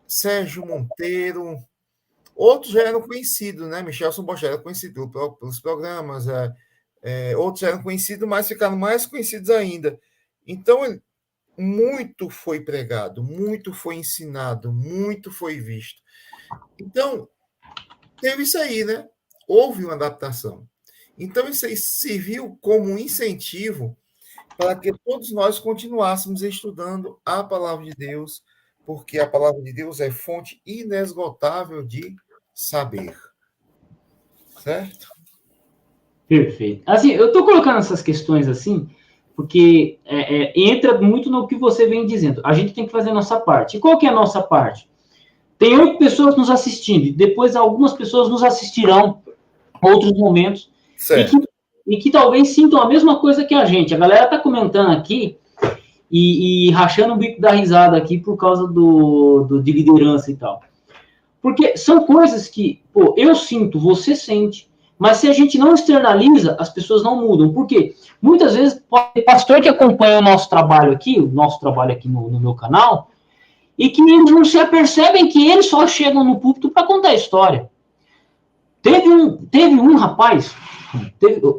Sérgio Monteiro, outros já eram conhecidos, né? Michelson Bosch era conhecido pelos programas, outros eram conhecidos, mas ficaram mais conhecidos ainda. Então, muito foi pregado, muito foi ensinado, muito foi visto. Então, teve isso aí, né? Houve uma adaptação. Então, isso aí serviu como um incentivo para que todos nós continuássemos estudando a palavra de Deus, porque a palavra de Deus é fonte inesgotável de saber. Certo? Perfeito. Assim, eu estou colocando essas questões assim, porque entra muito no que você vem dizendo. A gente tem que fazer a nossa parte. E qual que é a nossa parte? Tem 8 pessoas nos assistindo, e depois algumas pessoas nos assistirão outros momentos, e que talvez sintam a mesma coisa que a gente. A galera está comentando aqui e rachando o bico da risada aqui por causa de liderança e tal. Porque são coisas que, pô, eu sinto, você sente, mas se a gente não externaliza, as pessoas não mudam. Por quê? Muitas vezes, pode ter pastor que acompanha o nosso trabalho aqui no meu canal, e que eles não se apercebem que eles só chegam no púlpito para contar a história. Teve um rapaz,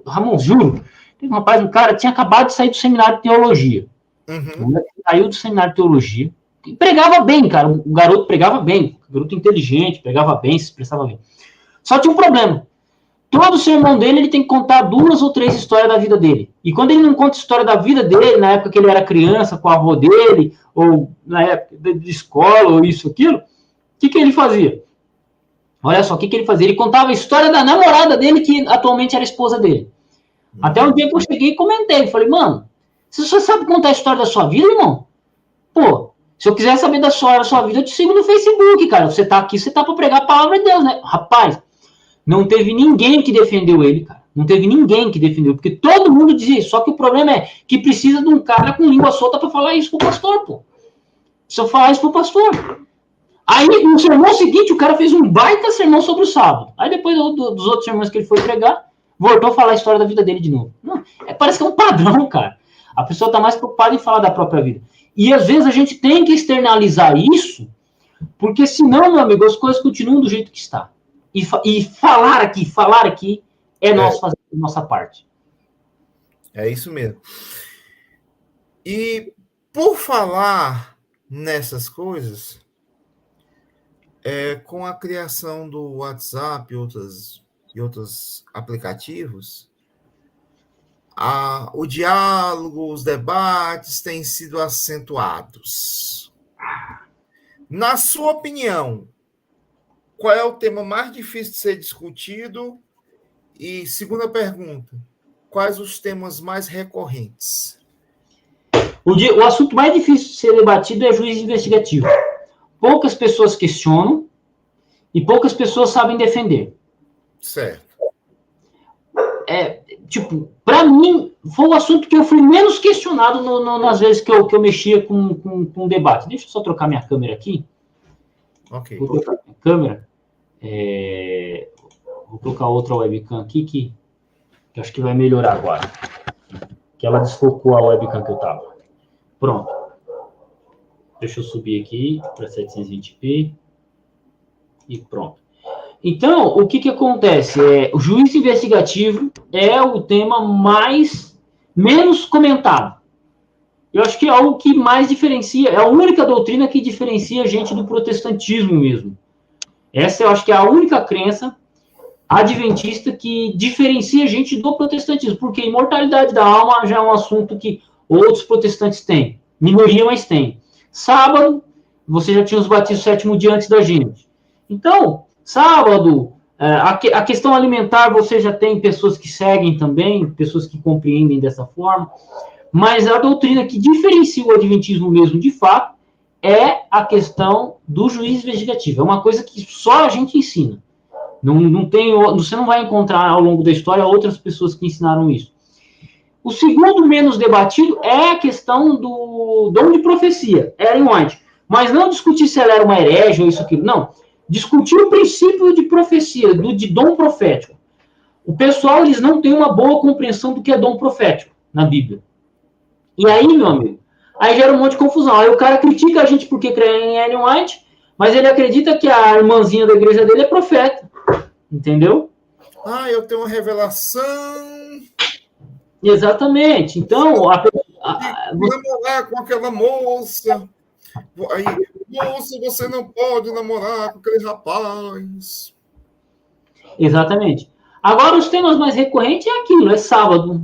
Ramon, juro, teve um cara tinha acabado de sair do seminário de teologia. Uhum. Saiu do seminário de teologia, e pregava bem, cara, o garoto pregava bem, garoto inteligente, pregava bem, se expressava bem. Só tinha um problema. Todo sermão dele, ele tem que contar 2 ou 3 histórias da vida dele. E quando ele não conta a história da vida dele, na época que ele era criança, com a avó dele, ou na época de escola, ou isso, aquilo, o que ele fazia? Olha só, o que ele fazia? Ele contava a história da namorada dele, que atualmente era esposa dele. Até um dia que eu cheguei e comentei, falei, mano, você só sabe contar a história da sua vida, irmão? Pô, se eu quiser saber da sua vida, eu te sigo no Facebook, cara. Você tá aqui, você tá pra pregar a palavra de Deus, né? Rapaz, não teve ninguém que defendeu ele, cara. Não teve ninguém que defendeu, porque todo mundo dizia isso. Só que o problema é que precisa de um cara com língua solta pra falar isso pro pastor, pô. Precisa falar isso pro pastor. Aí, no sermão seguinte, o cara fez um baita sermão sobre o sábado. Aí, depois dos outros sermões que ele foi pregar, voltou a falar a história da vida dele de novo. Não, parece que é um padrão, cara. A pessoa tá mais preocupada em falar da própria vida. E, às vezes, a gente tem que externalizar isso, porque, senão, meu amigo, as coisas continuam do jeito que está. E falar aqui, nós fazer a nossa parte. É isso mesmo. E, por falar nessas coisas, com a criação do WhatsApp e outros aplicativos, o diálogo, os debates têm sido acentuados. Na sua opinião, qual é o tema mais difícil de ser discutido? E segunda pergunta, quais os temas mais recorrentes? O assunto mais difícil de ser debatido é juiz investigativo. Poucas pessoas questionam e poucas pessoas sabem defender. Certo. Para mim, foi o assunto que eu fui menos questionado nas vezes que eu mexia com debate. Deixa eu só trocar minha câmera aqui. Ok. Vou trocar minha câmera. Vou colocar outra webcam aqui que eu acho que vai melhorar agora. Que ela desfocou a webcam que eu estava. Pronto. Deixa eu subir aqui para 720p. E pronto. Então, o que acontece? O juiz investigativo é o tema menos comentado. Eu acho que é o que mais diferencia, é a única doutrina que diferencia a gente do protestantismo mesmo. Essa eu acho que é a única crença adventista que diferencia a gente do protestantismo, porque a imortalidade da alma já é um assunto que outros protestantes têm. Minoria, mas tem. Sábado, você já tinha os batismos sétimo dia antes da gente. Então, sábado, a questão alimentar, você já tem pessoas que seguem também, pessoas que compreendem dessa forma, mas a doutrina que diferencia o adventismo mesmo, de fato, é a questão do juiz investigativo. É uma coisa que só a gente ensina. Você não vai encontrar ao longo da história outras pessoas que ensinaram isso. O segundo menos debatido é a questão do dom de profecia, Ellen White. Mas não discutir se ela era uma herege ou isso, aquilo. Não. Discutir o princípio de profecia, de dom profético. O pessoal, eles não têm uma boa compreensão do que é dom profético na Bíblia. E aí, meu amigo, aí gera um monte de confusão. Aí o cara critica a gente porque crê em Ellen White, mas ele acredita que a irmãzinha da igreja dele é profeta. Entendeu? Eu tenho uma revelação. Exatamente. Então, namorar com aquela moça. Aí, moça, você não pode namorar com aquele rapaz. Exatamente. Agora, os temas mais recorrentes é aquilo, é sábado,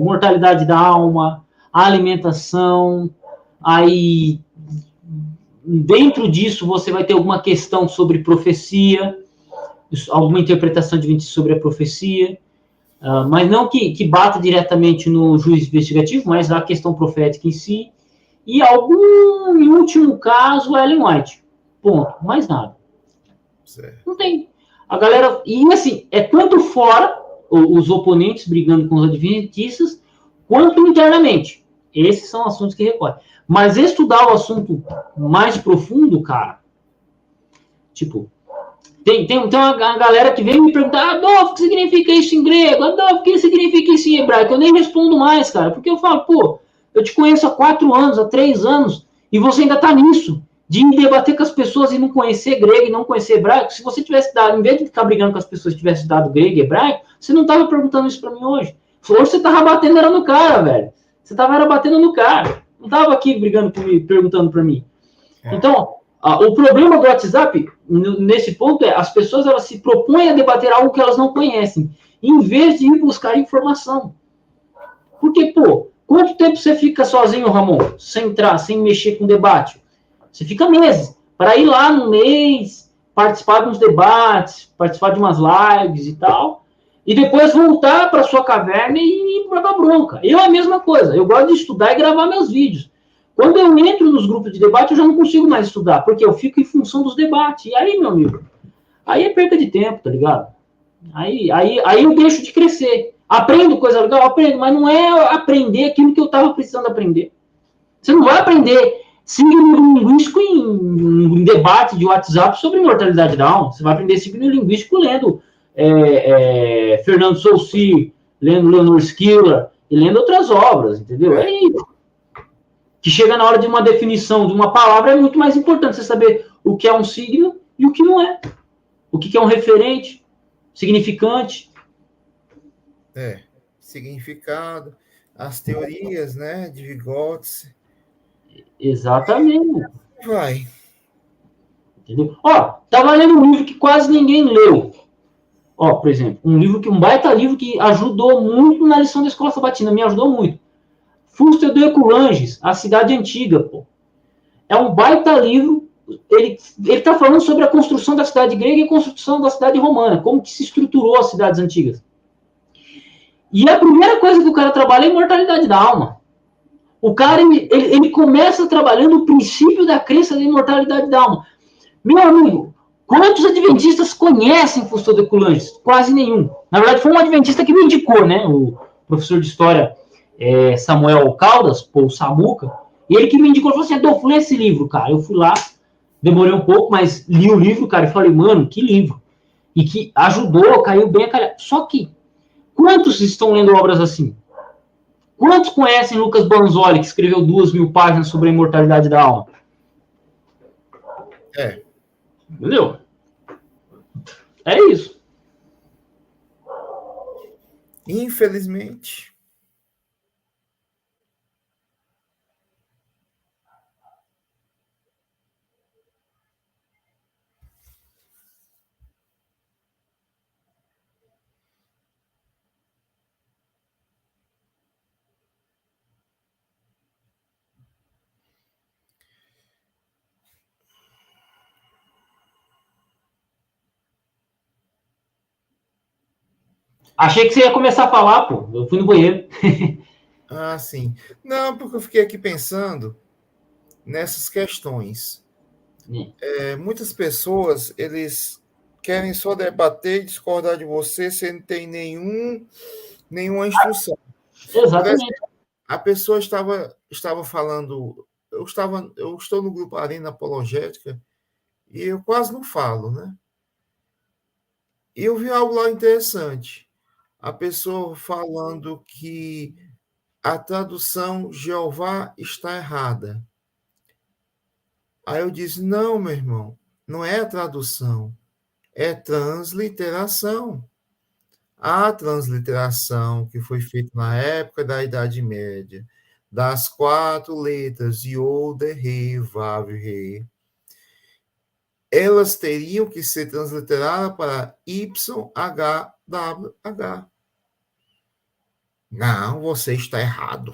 mortalidade da alma, alimentação, aí dentro disso você vai ter alguma questão sobre profecia, alguma interpretação adventista sobre a profecia, mas não que bata diretamente no juiz investigativo, mas a questão profética em si, e em último caso, Ellen White. Ponto. Mais nada. Certo. Não tem. A galera... E assim, é tanto fora os oponentes brigando com os adventistas, quanto internamente. Esses são assuntos que recorrem. Mas estudar o assunto mais profundo, cara, tem uma galera que vem me perguntar, Adolfo, o que significa isso em grego? Adolfo, o que significa isso em hebraico? Eu nem respondo mais, cara, porque eu falo, eu te conheço há 4 anos, há 3 anos, e você ainda tá nisso, de debater com as pessoas e não conhecer grego e não conhecer hebraico. Se você tivesse dado, em vez de ficar brigando com as pessoas, tivesse dado grego e hebraico, você não tava perguntando isso pra mim hoje. Hoje você tava batendo era no cara, velho. Você tava batendo no cara. Não tava aqui brigando comigo, perguntando pra mim. Então, o problema do WhatsApp, nesse ponto, as pessoas elas se propõem a debater algo que elas não conhecem, em vez de ir buscar informação. Porque, quanto tempo você fica sozinho, Ramon, sem mexer com debate? Você fica meses. Para ir lá no mês, participar de uns debates, participar de umas lives e tal, e depois voltar para sua caverna e ir para a bronca. Eu é a mesma coisa. Eu gosto de estudar e gravar meus vídeos. Quando eu entro nos grupos de debate, eu já não consigo mais estudar, porque eu fico em função dos debates. E aí, meu amigo, aí é perda de tempo, tá ligado? Aí eu deixo de crescer. Aprendo coisa legal, aprendo, mas não é aprender aquilo que eu estava precisando aprender. Você não vai aprender signo linguístico em debate de WhatsApp sobre mortalidade da alma. Você vai aprender signo linguístico lendo Fernando Saussure, lendo Leonor Schuller e lendo outras obras, entendeu? É isso. Que chega na hora de uma definição de uma palavra, é muito mais importante você saber o que é um signo e o que não é. O que é um referente, significante. Significado, as teorias, né, de Vygotsky. Exatamente. Vai. Entendeu? Tava lendo um livro que quase ninguém leu. Por exemplo, um baita livro que ajudou muito na lição da Escola Sabatina, me ajudou muito. Fuster de Coulanges, A Cidade Antiga, É um baita livro. Ele está falando sobre a construção da cidade grega e a construção da cidade romana, como que se estruturou as cidades antigas. E a primeira coisa que o cara trabalha é a imortalidade da alma. O cara, ele começa trabalhando o princípio da crença da imortalidade da alma. Meu amigo, quantos adventistas conhecem Custódio Coulanges? Quase nenhum. Na verdade, foi um adventista que me indicou, né? O professor de história Samuel Caldas, ou Samuca, e ele que me indicou, falou assim, Adolfo, lê esse livro, cara. Eu fui lá, demorei um pouco, mas li o livro, cara, e falei, mano, que livro. E que ajudou, caiu bem a calhar. Só que, quantos estão lendo obras assim? Quantos conhecem Lucas Banzoli, que escreveu 2.000 páginas sobre a imortalidade da alma? Entendeu? É isso. Infelizmente. Achei que você ia começar a falar, pô. Eu fui no banheiro. Ah, sim. Não, porque eu fiquei aqui pensando nessas questões. Muitas pessoas, eles querem só debater e discordar de você sem ter nenhuma instrução. Por exemplo, Exatamente. a pessoa estava falando, eu estou no grupo Arena Apologética e eu quase não falo, né? E eu vi algo lá interessante. A pessoa falando que a tradução Jeová está errada. Aí eu disse: não, meu irmão, não é a tradução, é transliteração. A transliteração que foi feita na época da Idade Média, das 4 letras Yod, Re, Vav, Re, elas teriam que ser transliteradas para YHWH. Não, você está errado.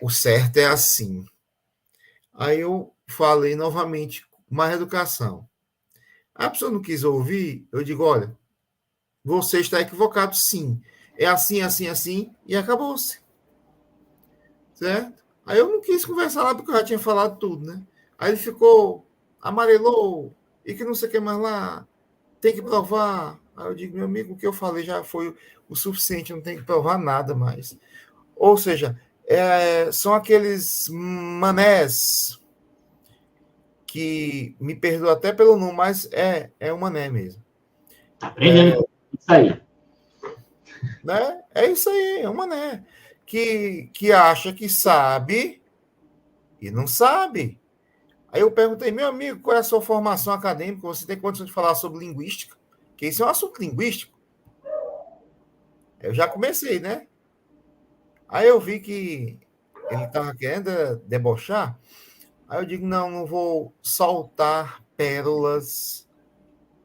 O certo é assim. Aí eu falei novamente, mais educação. A pessoa não quis ouvir, eu digo, olha, você está equivocado sim. É assim, assim, assim, e acabou-se. Certo? Aí eu não quis conversar lá, porque eu já tinha falado tudo, né? Aí ele ficou, amarelou, e que não sei o que mais lá, tem que provar. Aí eu digo, meu amigo, o que eu falei já foi o suficiente, não tem que provar nada mais. Ou seja, são aqueles manés que me perdoa até pelo nome, mas é um mané mesmo. Tá aprendendo isso aí. Né? É isso aí, é um mané. Que acha que sabe e não sabe. Aí eu perguntei, meu amigo, qual é a sua formação acadêmica? Você tem condição de falar sobre linguística? Que isso é um assunto linguístico. Eu já comecei, né? Aí eu vi que ele estava querendo debochar. Aí eu digo, não vou soltar pérolas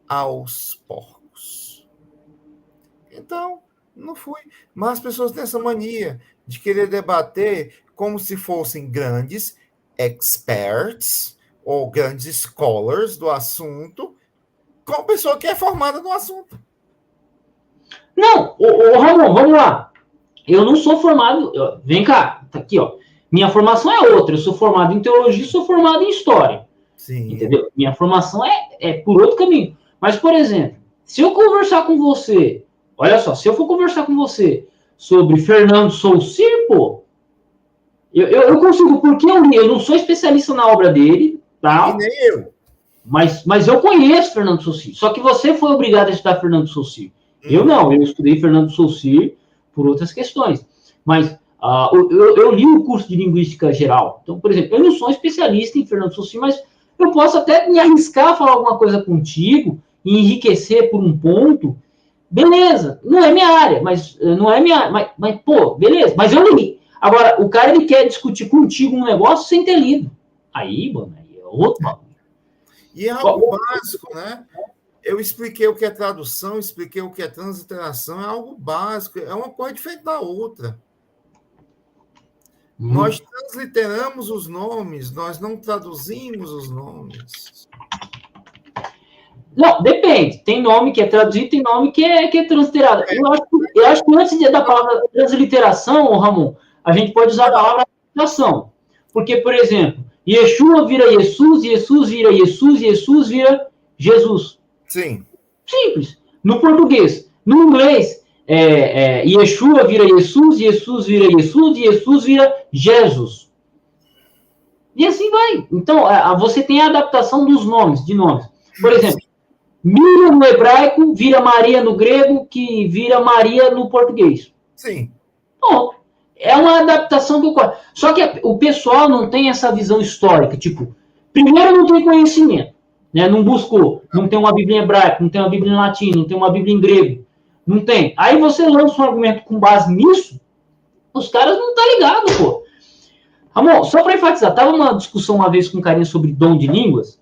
aos porcos. Então, não fui. Mas as pessoas têm essa mania de querer debater como se fossem grandes experts ou grandes scholars do assunto, com a pessoa que é formada no assunto. Não, ô Ramon, vamos lá. Eu não sou formado. Vem cá, tá aqui, ó. Minha formação é outra. Eu sou formado em teologia, sou formado em história. Sim. Entendeu? Minha formação é por outro caminho. Mas, por exemplo, se eu conversar com você, olha só, se eu for conversar com você sobre Fernando Saussure, pô, eu consigo, porque eu não sou especialista na obra dele, E tá? nem eu. Mas eu conheço Fernando Saussure. Só que você foi obrigado a estudar Fernando Saussure. Eu não, eu estudei Fernando Saussure por outras questões. Mas eu li o curso de Linguística Geral. Então, por exemplo, eu não sou especialista em Fernando Saussure, mas eu posso até me arriscar a falar alguma coisa contigo e enriquecer por um ponto. Beleza, não é minha área, mas não é minha. Mas pô, beleza, mas eu li. Agora, o cara ele quer discutir contigo um negócio sem ter lido. Aí, mano, aí é outro bagulho. E é algo básico, né? Eu expliquei o que é tradução, expliquei o que é transliteração, é algo básico, é uma coisa diferente da outra. Nós transliteramos os nomes, nós não traduzimos os nomes. Não, depende. Tem nome que é traduzido, tem nome que é transliterado. Eu acho que antes da palavra transliteração, Ramon, a gente pode usar a palavra transliteração. Porque, por exemplo, Yeshua vira Jesus, Jesus vira Jesus, Jesus vira Jesus. Sim. Simples. No português. No inglês, Yeshua vira Jesus, Jesus vira Jesus, Jesus vira Jesus. E assim vai. Então, você tem a adaptação dos nomes, de nomes. Por exemplo, Miriam no hebraico vira Maria no grego, que vira Maria no português. Sim. Bom, é uma adaptação que ocorre. Só que o pessoal não tem essa visão histórica. Tipo, primeiro não tem conhecimento, né? Não buscou. Não tem uma Bíblia em hebraico, não tem uma Bíblia em latim, não tem uma Bíblia em grego. Não tem. Aí você lança um argumento com base nisso, os caras não estão ligados, pô. Ramon, só para enfatizar, tava uma discussão uma vez com um carinha sobre dom de línguas,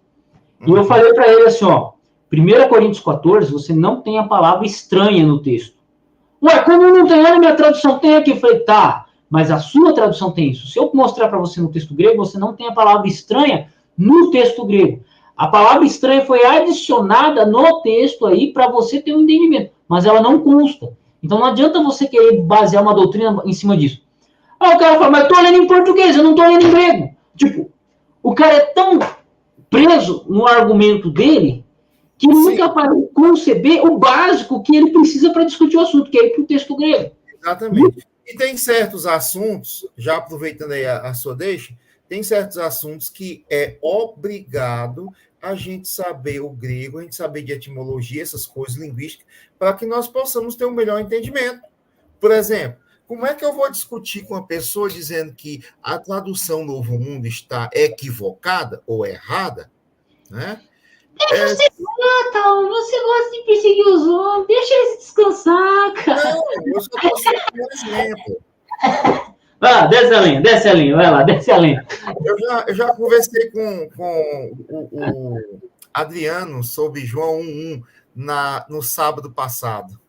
e eu falei para ele assim, ó, 1 Coríntios 14, você não tem a palavra estranha no texto. Ué, como não tem, olha, minha tradução tem aqui. Eu falei, tá, mas a sua tradução tem isso. Se eu mostrar para você no texto grego, você não tem a palavra estranha no texto grego. A palavra estranha foi adicionada no texto aí para você ter um entendimento, mas ela não consta. Então não adianta você querer basear uma doutrina em cima disso. Aí o cara fala, mas eu tô lendo em português, eu não tô lendo em grego. Tipo, o cara é tão preso no argumento dele que nunca vai conceber o básico que ele precisa para discutir o assunto, que é ir para o texto grego. Exatamente. E tem certos assuntos, já aproveitando aí a sua deixa, tem certos assuntos que é obrigado a gente saber o grego, a gente saber de etimologia, essas coisas linguísticas, para que nós possamos ter um melhor entendimento. Por exemplo, como é que eu vou discutir com uma pessoa dizendo que a tradução Novo Mundo está equivocada ou errada, né? Você gosta de perseguir os homens, deixa eles descansar, cara. Não, eu só estou sendo um exemplo. Vai lá, desce a linha, vai lá, desce a linha. Eu já conversei com o Adriano sobre João 1.1 no sábado passado.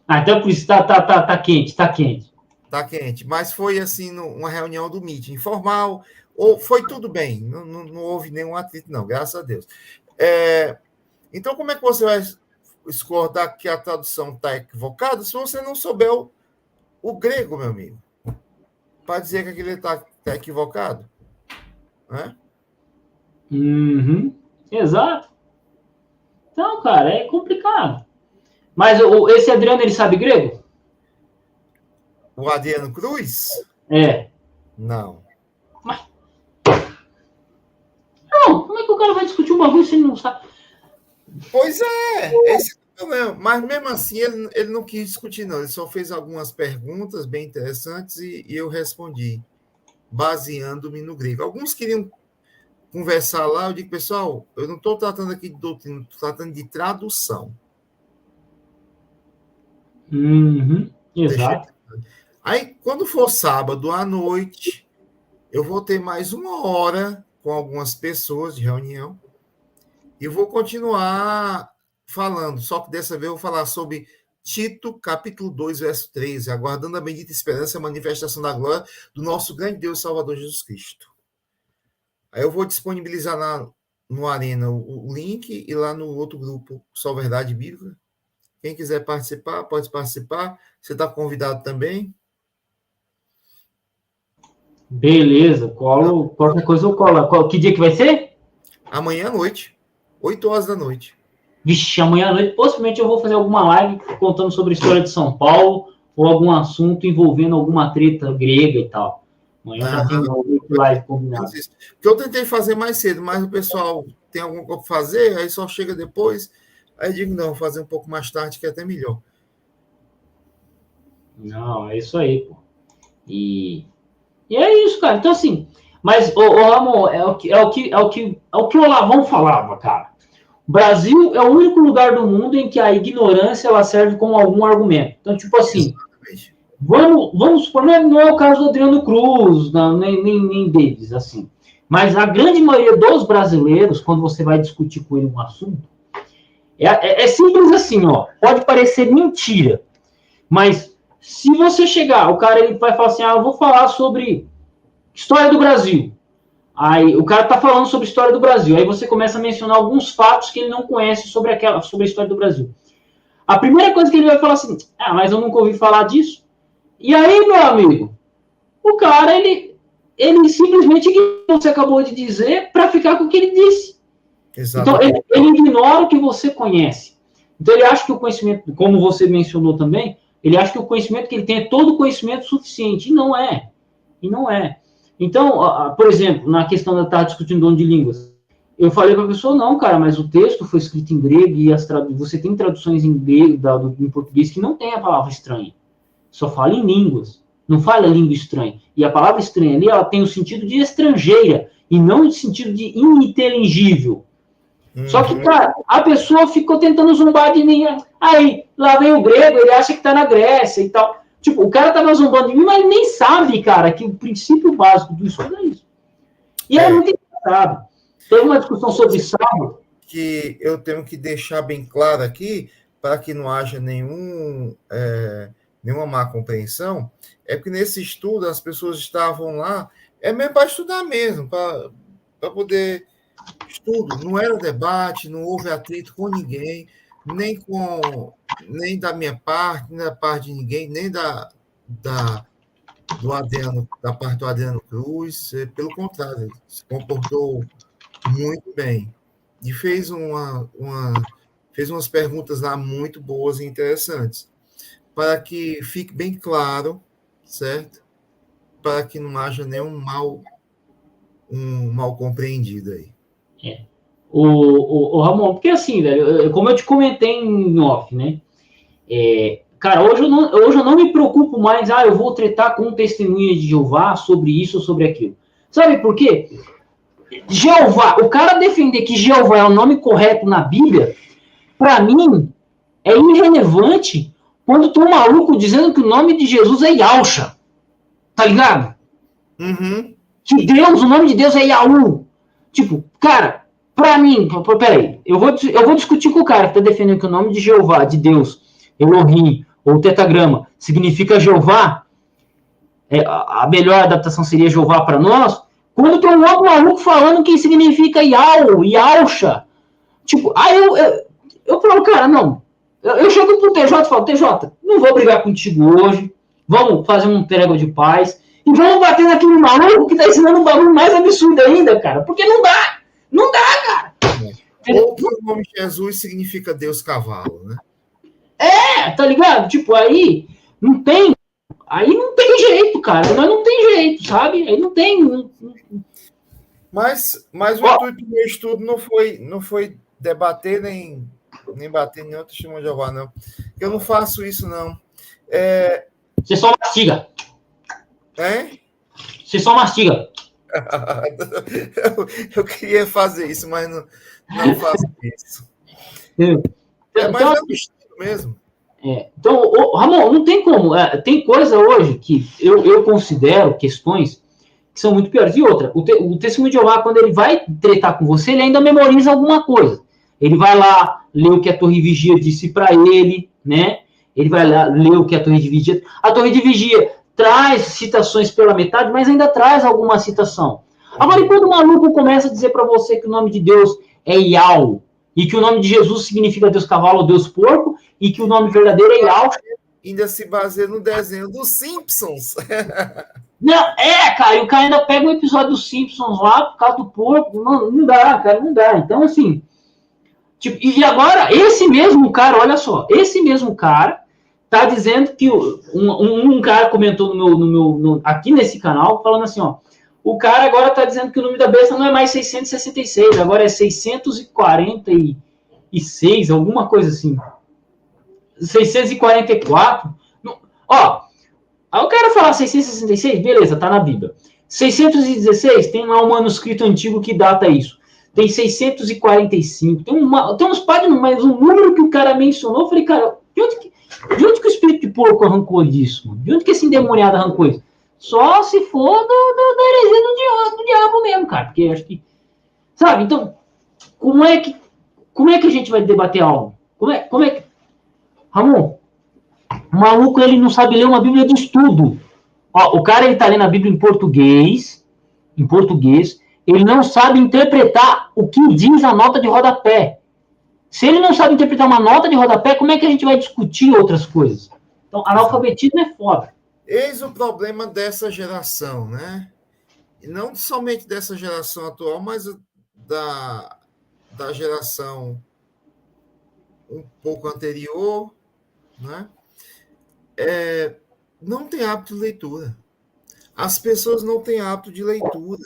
Então por isso tá quente, tá quente. Tá quente, mas foi assim, uma reunião do meeting informal, ou foi tudo bem, não houve nenhum atrito, não, graças a Deus. Então, como é que você vai discordar que a tradução está equivocada se você não souber o grego, meu amigo? Para dizer que aquele está equivocado? Né? Uhum, exato. Então, cara, é complicado. Mas esse Adriano, ele sabe grego? O Adriano Cruz? É. Não. Mas... Não, como é que o cara vai discutir um bagulho se ele não sabe? Pois é, esse é o problema. Mas mesmo assim, ele não quis discutir, não. Ele só fez algumas perguntas bem interessantes e eu respondi, baseando-me no grego. Alguns queriam conversar lá, eu digo, pessoal, eu não estou tratando aqui de doutrina, estou tratando de tradução. Uhum, exato. Aí, quando for sábado à noite, eu vou ter mais 1 hora com algumas pessoas de reunião e vou continuar falando, só que dessa vez eu vou falar sobre Tito, capítulo 2, verso 13, aguardando a bendita esperança e a manifestação da glória do nosso grande Deus e Salvador Jesus Cristo. Aí eu vou disponibilizar no Arena o link e lá no outro grupo, Só Verdade Bíblica. Quem quiser participar, pode participar. Você está convidado também. Beleza, qualquer coisa eu colo. Que dia que vai ser? Amanhã à noite, 8 horas da noite. Vixe, amanhã à noite, possivelmente eu vou fazer alguma live contando sobre a história de São Paulo ou algum assunto envolvendo alguma treta grega e tal. Amanhã já tem uma live combinada. Porque eu tentei fazer mais cedo, mas o pessoal tem alguma coisa para fazer, aí só chega depois. Aí eu digo, não, vou fazer um pouco mais tarde, que é até melhor. Não, é isso aí, pô. E é isso, cara. Então, assim, mas, Ramon, é o que o Olavão falava, cara. O Brasil é o único lugar do mundo em que a ignorância ela serve como algum argumento. Então, tipo assim, vamos supor, não é o caso do Adriano Cruz, não, nem deles, assim. Mas a grande maioria dos brasileiros, quando você vai discutir com ele um assunto, é simples assim, ó. Pode parecer mentira, mas se você chegar, o cara ele vai falar assim, eu vou falar sobre história do Brasil. Aí o cara tá falando sobre a história do Brasil. Aí você começa a mencionar alguns fatos que ele não conhece sobre a história do Brasil. A primeira coisa que ele vai falar assim, mas eu nunca ouvi falar disso. E aí, meu amigo, o cara, ele simplesmente ignora o que você acabou de dizer para ficar com o que ele disse. Exatamente. Então, ele ignora o que você conhece. Então, ele acha que o conhecimento, como você mencionou também, ele acha que o conhecimento que ele tem é todo o conhecimento suficiente. E não é. Então, por exemplo, na questão da estar discutindo dom de línguas, eu falei para a pessoa, não, cara, mas o texto foi escrito em grego e você tem traduções em grego, em português, que não tem a palavra estranha. Só fala em línguas. Não fala língua estranha. E a palavra estranha ali, ela tem o sentido de estrangeira e não o sentido de ininteligível. Só que, cara, a pessoa ficou tentando zombar de mim. Aí, lá vem o grego, ele acha que tá na Grécia e tal. Tipo, o cara tava zombando de mim, mas ele nem sabe, cara, que o princípio básico do estudo é isso. E é muito engraçado. Teve uma discussão sobre sábado. Que eu tenho que deixar bem claro aqui, para que não haja nenhuma má compreensão, é que nesse estudo as pessoas estavam lá, mesmo para estudar mesmo, para poder estudo, não era debate, não houve atrito com ninguém, nem da minha parte, nem da parte de ninguém, nem da parte do Adriano Cruz, pelo contrário, ele se comportou muito bem e fez umas perguntas lá muito boas e interessantes, para que fique bem claro, certo? Para que não haja nenhum mal compreendido aí. O Ramon, porque assim, velho, como eu te comentei em off, né? Cara, hoje eu não me preocupo mais, eu vou tretar com testemunha de Jeová sobre isso ou sobre aquilo. Sabe por quê? Jeová, o cara defender que Jeová é o nome correto na Bíblia, para mim, é irrelevante quando tem um maluco dizendo que o nome de Jesus é Yahusha. Tá ligado? Uhum. Que Deus, o nome de Deus é Yahu. Tipo, cara, pra mim, peraí, eu vou discutir com o cara que tá defendendo que o nome de Jeová, de Deus, Elohim, ou Tetagrama, significa Jeová. A melhor adaptação seria Jeová para nós. Quando tem um outro maluco falando que significa Yahusha. Tipo, aí eu falo, cara, não. Eu chego pro TJ e falo, TJ, não vou brigar contigo hoje. Vamos fazer um prego de paz. E vamos bater naquele maluco que tá ensinando um bagulho mais absurdo ainda, cara. Porque não dá. Não dá, cara. Ou que o nome de Jesus significa Deus cavalo, né? Tá ligado? Tipo, aí não tem jeito, cara. Mas não tem jeito, sabe? Aí não tem. Mas o intuito do meu estudo não foi debater nem bater em outro testemunho de Jeová, não. Eu não faço isso, não. Você só mastiga. Você só mastiga. Eu queria fazer isso, mas não faço isso. Mas é um estudo mesmo. Então, Ramon, não tem como. Tem coisa hoje que eu considero questões que são muito piores. E outra, o testemunho de Jeová, quando ele vai tretar com você, ele ainda memoriza alguma coisa. Ele vai lá ler o que a Torre de Vigia disse para ele, né? Ele vai lá ler o que a Torre de Vigia... A Torre de Vigia traz citações pela metade, mas ainda traz alguma citação. Agora, e quando o maluco começa a dizer para você que o nome de Deus é Yahweh, e que o nome de Jesus significa Deus cavalo ou Deus porco, e que o nome verdadeiro é Yahweh... Ainda se baseia no desenho dos Simpsons. Não, cara, e o cara ainda pega um episódio dos Simpsons lá por causa do porco. Não dá, cara, não dá. Então, assim... Tipo, e agora, esse mesmo cara, olha só, esse mesmo cara tá dizendo que um cara comentou aqui nesse canal, falando assim, ó, o cara agora tá dizendo que o número da besta não é mais 666, agora é 646, alguma coisa assim. 644. Ó, aí o cara fala 666, beleza, tá na Bíblia. 616, tem lá um manuscrito antigo que data isso. Tem 645, tem uns páginas, mas o número que o cara mencionou, eu falei, cara, de onde que o espírito de porco arrancou disso? Mano? De onde que esse endemoniado arrancou isso? Só se for da heresia do diabo mesmo, cara, porque acho que, sabe, então, como é que a gente vai debater algo? Como é que, Ramon, o maluco, ele não sabe ler uma Bíblia de estudo. Ó, o cara, ele tá lendo a Bíblia em português, Ele não sabe interpretar o que diz a nota de rodapé. Se ele não sabe interpretar uma nota de rodapé, como é que a gente vai discutir outras coisas? Então, analfabetismo é foda. Eis o problema dessa geração, né? E não somente dessa geração atual, mas da geração um pouco anterior, né? Não tem hábito de leitura. As pessoas não têm hábito de leitura.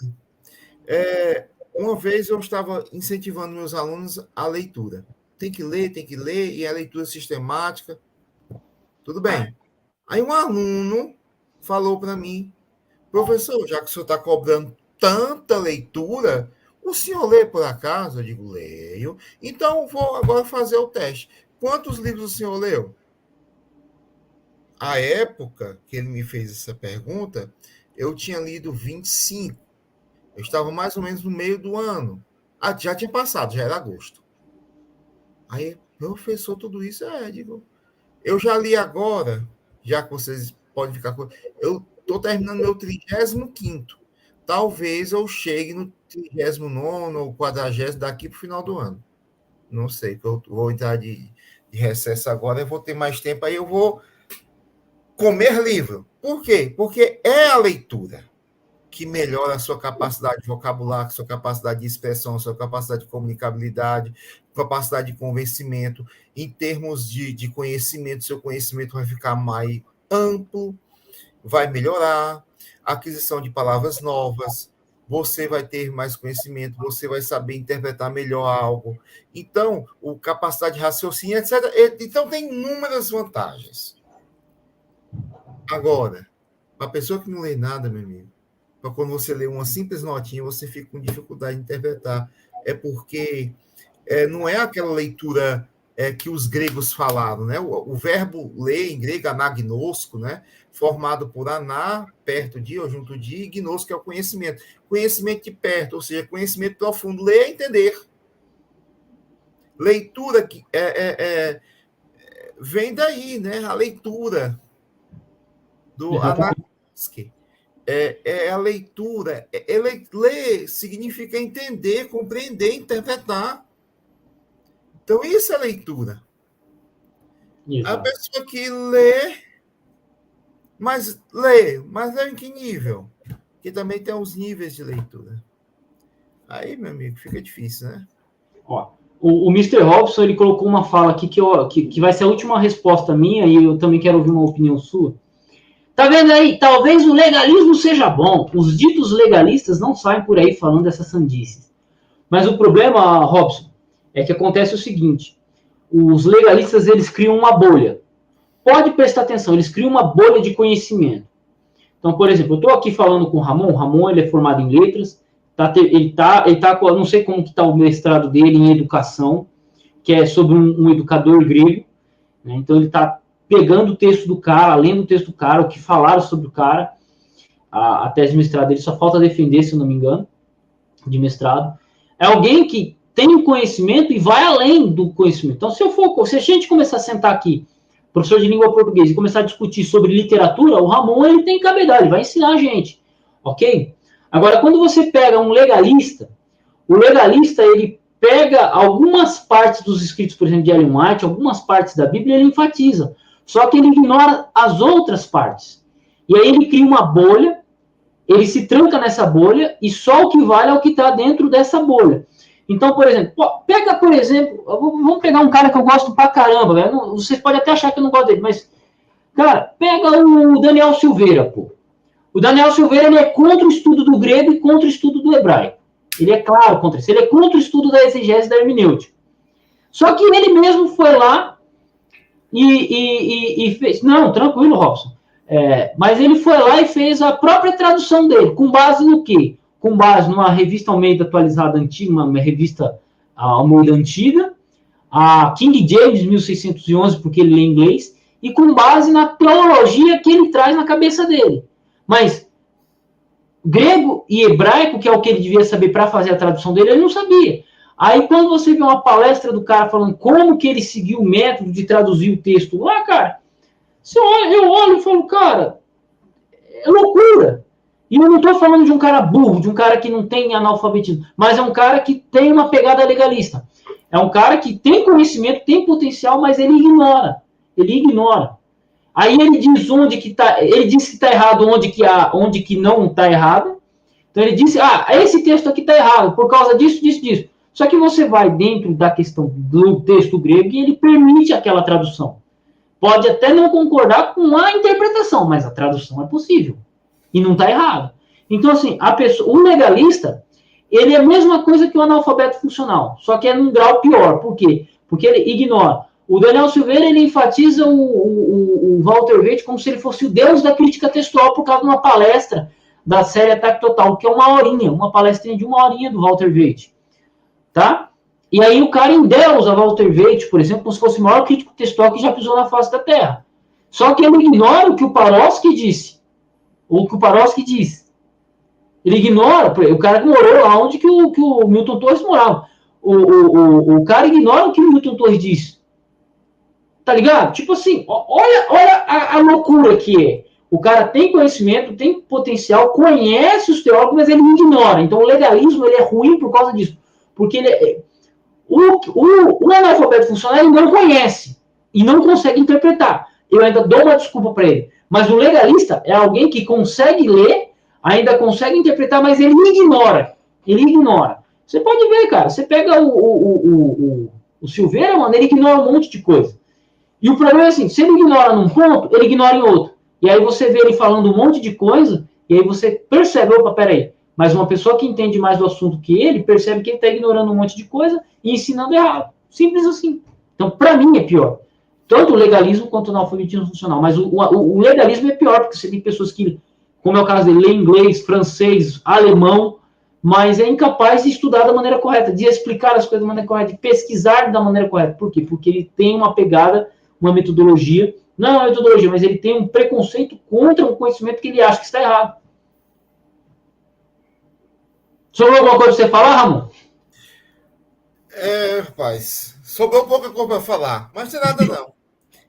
Uma vez eu estava incentivando meus alunos à leitura. Tem que ler, e a leitura sistemática. Tudo bem. Aí um aluno falou para mim, professor, já que o senhor está cobrando tanta leitura, o senhor lê por acaso? Eu digo, leio. Então, vou agora fazer o teste. Quantos livros o senhor leu? À época que ele me fez essa pergunta, eu tinha lido 25. Eu estava mais ou menos no meio do ano. Já tinha passado, já era agosto. Aí, professor, tudo isso digo, eu já li agora, já que vocês podem ficar com... Eu estou terminando meu 35º. Talvez eu chegue no 39º ou 40º daqui para o final do ano. Não sei, que eu vou entrar de recesso agora, eu vou ter mais tempo, aí eu vou comer livro. Por quê? Porque é a leitura que melhora a sua capacidade de vocabulário, sua capacidade de expressão, sua capacidade de comunicabilidade, capacidade de convencimento. Em termos de conhecimento, seu conhecimento vai ficar mais amplo, vai melhorar, a aquisição de palavras novas, você vai ter mais conhecimento, você vai saber interpretar melhor algo. Então, capacidade de raciocínio, etc. Então, tem inúmeras vantagens. Agora, a pessoa que não lê nada, meu amigo, para quando você lê uma simples notinha, você fica com dificuldade de interpretar. É porque não é aquela leitura que os gregos falaram, né? O verbo ler em grego, anagnosko, né? Formado por aná, perto de, ou junto de, e gnosko, que é o conhecimento. Conhecimento de perto, ou seja, conhecimento profundo. Ler é entender. Leitura que vem daí, né? A leitura do Anagnoski. A leitura. Ler significa entender, compreender, interpretar. Então, isso é leitura. Exato. A pessoa que lê, mas lê em que nível? Porque também tem os níveis de leitura. Aí, meu amigo, fica difícil, né? Ó, o Mr. Robson, ele colocou uma fala aqui que vai ser a última resposta minha, e eu também quero ouvir uma opinião sua. Tá vendo aí? Talvez o legalismo seja bom. Os ditos legalistas não saem por aí falando dessas sandices. Mas o problema, Robson, é que acontece o seguinte. Os legalistas, eles criam uma bolha. Pode prestar atenção, eles criam uma bolha de conhecimento. Então, por exemplo, eu estou aqui falando com o Ramon. O Ramon, ele é formado em letras. Ele tá não sei como que está o mestrado dele em educação, que é sobre um educador grego. Né? Então, ele está pegando o texto do cara, lendo o texto do cara, o que falaram sobre o cara. A tese de mestrado dele só falta defender, se eu não me engano, de mestrado. É alguém que tem o conhecimento e vai além do conhecimento. Então, se a gente começar a sentar aqui, professor de língua portuguesa, e começar a discutir sobre literatura, o Ramon, ele tem capacidade, ele vai ensinar a gente, ok? Agora, quando você pega um legalista, o legalista, ele pega algumas partes dos escritos, por exemplo, de Ellen White, algumas partes da Bíblia, ele enfatiza. Só que ele ignora as outras partes. E aí ele cria uma bolha, ele se tranca nessa bolha, e só o que vale é o que está dentro dessa bolha. Então, por exemplo, vamos pegar um cara que eu gosto pra caramba, velho. Vocês podem até achar que eu não gosto dele, mas, cara, pega o Daniel Silveira, pô. O Daniel Silveira, ele é contra o estudo do grego e contra o estudo do hebraico. Ele é claro contra isso. Ele é contra o estudo da exegese da hermenêutica. Só que ele mesmo foi lá e fez... Não, tranquilo, Robson. Mas ele foi lá e fez a própria tradução dele. Com base no quê? Com base numa revista Almeida atualizada antiga, uma revista Almeida antiga, a King James 1611, porque ele lê inglês, e com base na teologia que ele traz na cabeça dele. Mas grego e hebraico, que é o que ele devia saber para fazer a tradução dele, ele não sabia. Aí quando você vê uma palestra do cara falando como que ele seguiu o método de traduzir o texto lá, cara, eu olho e falo, cara, é loucura. E eu não estou falando de um cara burro, de um cara que não tem analfabetismo, mas é um cara que tem uma pegada legalista. É um cara que tem conhecimento, tem potencial, mas ele ignora. Ele ignora. Aí ele diz onde que tá, ele diz que está errado, onde que não está errado. Então ele disse, esse texto aqui está errado, por causa disso, disso, disso. Só que você vai dentro da questão do texto grego e ele permite aquela tradução. Pode até não concordar com a interpretação, mas a tradução é possível. E não está errado. Então, assim, o legalista, ele é a mesma coisa que o analfabeto funcional, só que é num grau pior. Por quê? Porque ele ignora. O Daniel Silveira, ele enfatiza o Walter Waite como se ele fosse o deus da crítica textual por causa de uma palestra da série Ataque Total, que é uma palestrinha de 1 horinha do Walter Waite. Tá? E aí o cara endeusa Walter Waite, por exemplo, como se fosse o maior crítico textual que já pisou na face da Terra. Só que ele ignora o que o Paroski disse. Ou o que o Paroski diz. Ele ignora, o cara morou lá onde que o Milton Torres morava. O cara ignora o que o Milton Torres disse. Tá ligado? Tipo assim, olha a loucura que é. O cara tem conhecimento, tem potencial, conhece os teóricos, mas ele ignora. Então o legalismo ele é ruim por causa disso. Porque o analfabeto funcional ele não conhece e não consegue interpretar. Eu ainda dou uma desculpa para ele. Mas o legalista é alguém que consegue ler, ainda consegue interpretar, mas ele ignora. Ele ignora. Você pode ver, cara. Você pega o Silveira, mano, ele ignora um monte de coisa. E o problema é assim, se ele ignora num ponto, ele ignora em outro. E aí você vê ele falando um monte de coisa, e aí você percebe, opa, peraí, mas uma pessoa que entende mais do assunto que ele, percebe que ele está ignorando um monte de coisa e ensinando errado. Simples assim. Então, para mim, é pior. Tanto o legalismo quanto o analfabetismo funcional. Mas o legalismo é pior, porque você tem pessoas que, como é o caso dele, lê inglês, francês, alemão, mas é incapaz de estudar da maneira correta, de explicar as coisas da maneira correta, de pesquisar da maneira correta. Por quê? Porque ele tem uma pegada, uma metodologia, não é uma metodologia, mas ele tem um preconceito contra um conhecimento que ele acha que está errado. Sobrou alguma coisa para você falar, Ramon? Rapaz, sobrou pouca coisa para falar, mas não tem nada não.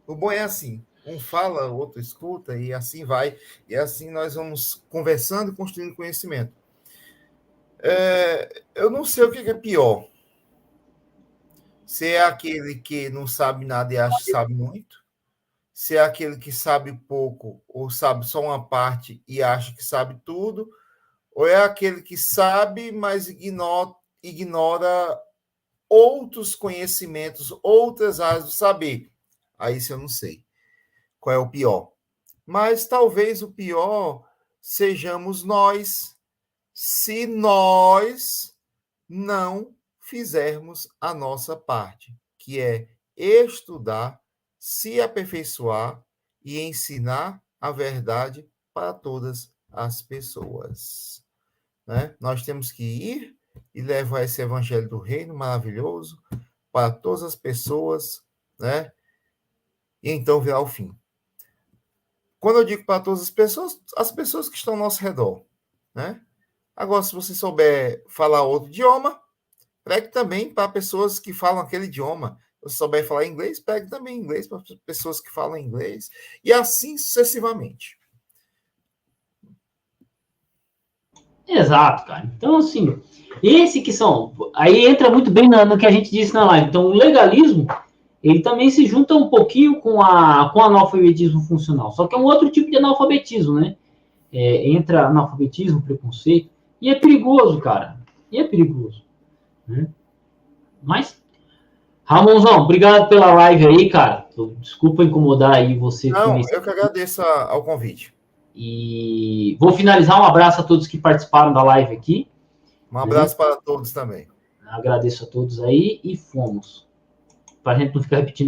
O bom é assim, um fala, o outro escuta, e assim vai. E assim nós vamos conversando e construindo conhecimento. Eu não sei o que é pior. Se é aquele que não sabe nada e acha que sabe muito, se é aquele que sabe pouco ou sabe só uma parte e acha que sabe tudo, ou é aquele que sabe, mas ignora outros conhecimentos, outras áreas do saber. Aí isso eu não sei qual é o pior. Mas talvez o pior sejamos nós, se nós não fizermos a nossa parte, que é estudar, se aperfeiçoar e ensinar a verdade para todas as pessoas. Né? Nós temos que ir e levar esse evangelho do reino maravilhoso para todas as pessoas, né? E então virá o fim. Quando eu digo para todas as pessoas que estão ao nosso redor, né? Agora, se você souber falar outro idioma, pregue também para pessoas que falam aquele idioma. Se você souber falar inglês, pregue também inglês para pessoas que falam inglês, e assim sucessivamente. Exato, cara. Então, assim, esse que são... Aí entra muito bem no que a gente disse na live. Então, o legalismo, ele também se junta um pouquinho com o analfabetismo funcional. Só que é um outro tipo de analfabetismo, né? Entra analfabetismo, preconceito, e é perigoso, cara. E é perigoso. Né? Mas, Ramonzão, obrigado pela live aí, cara. Desculpa incomodar aí você. Não, eu que agradeço ao convite. E vou finalizar. Um abraço a todos que participaram da live aqui. Um abraço para todos também. Agradeço a todos aí e fomos. Para a gente não ficar repetindo muito.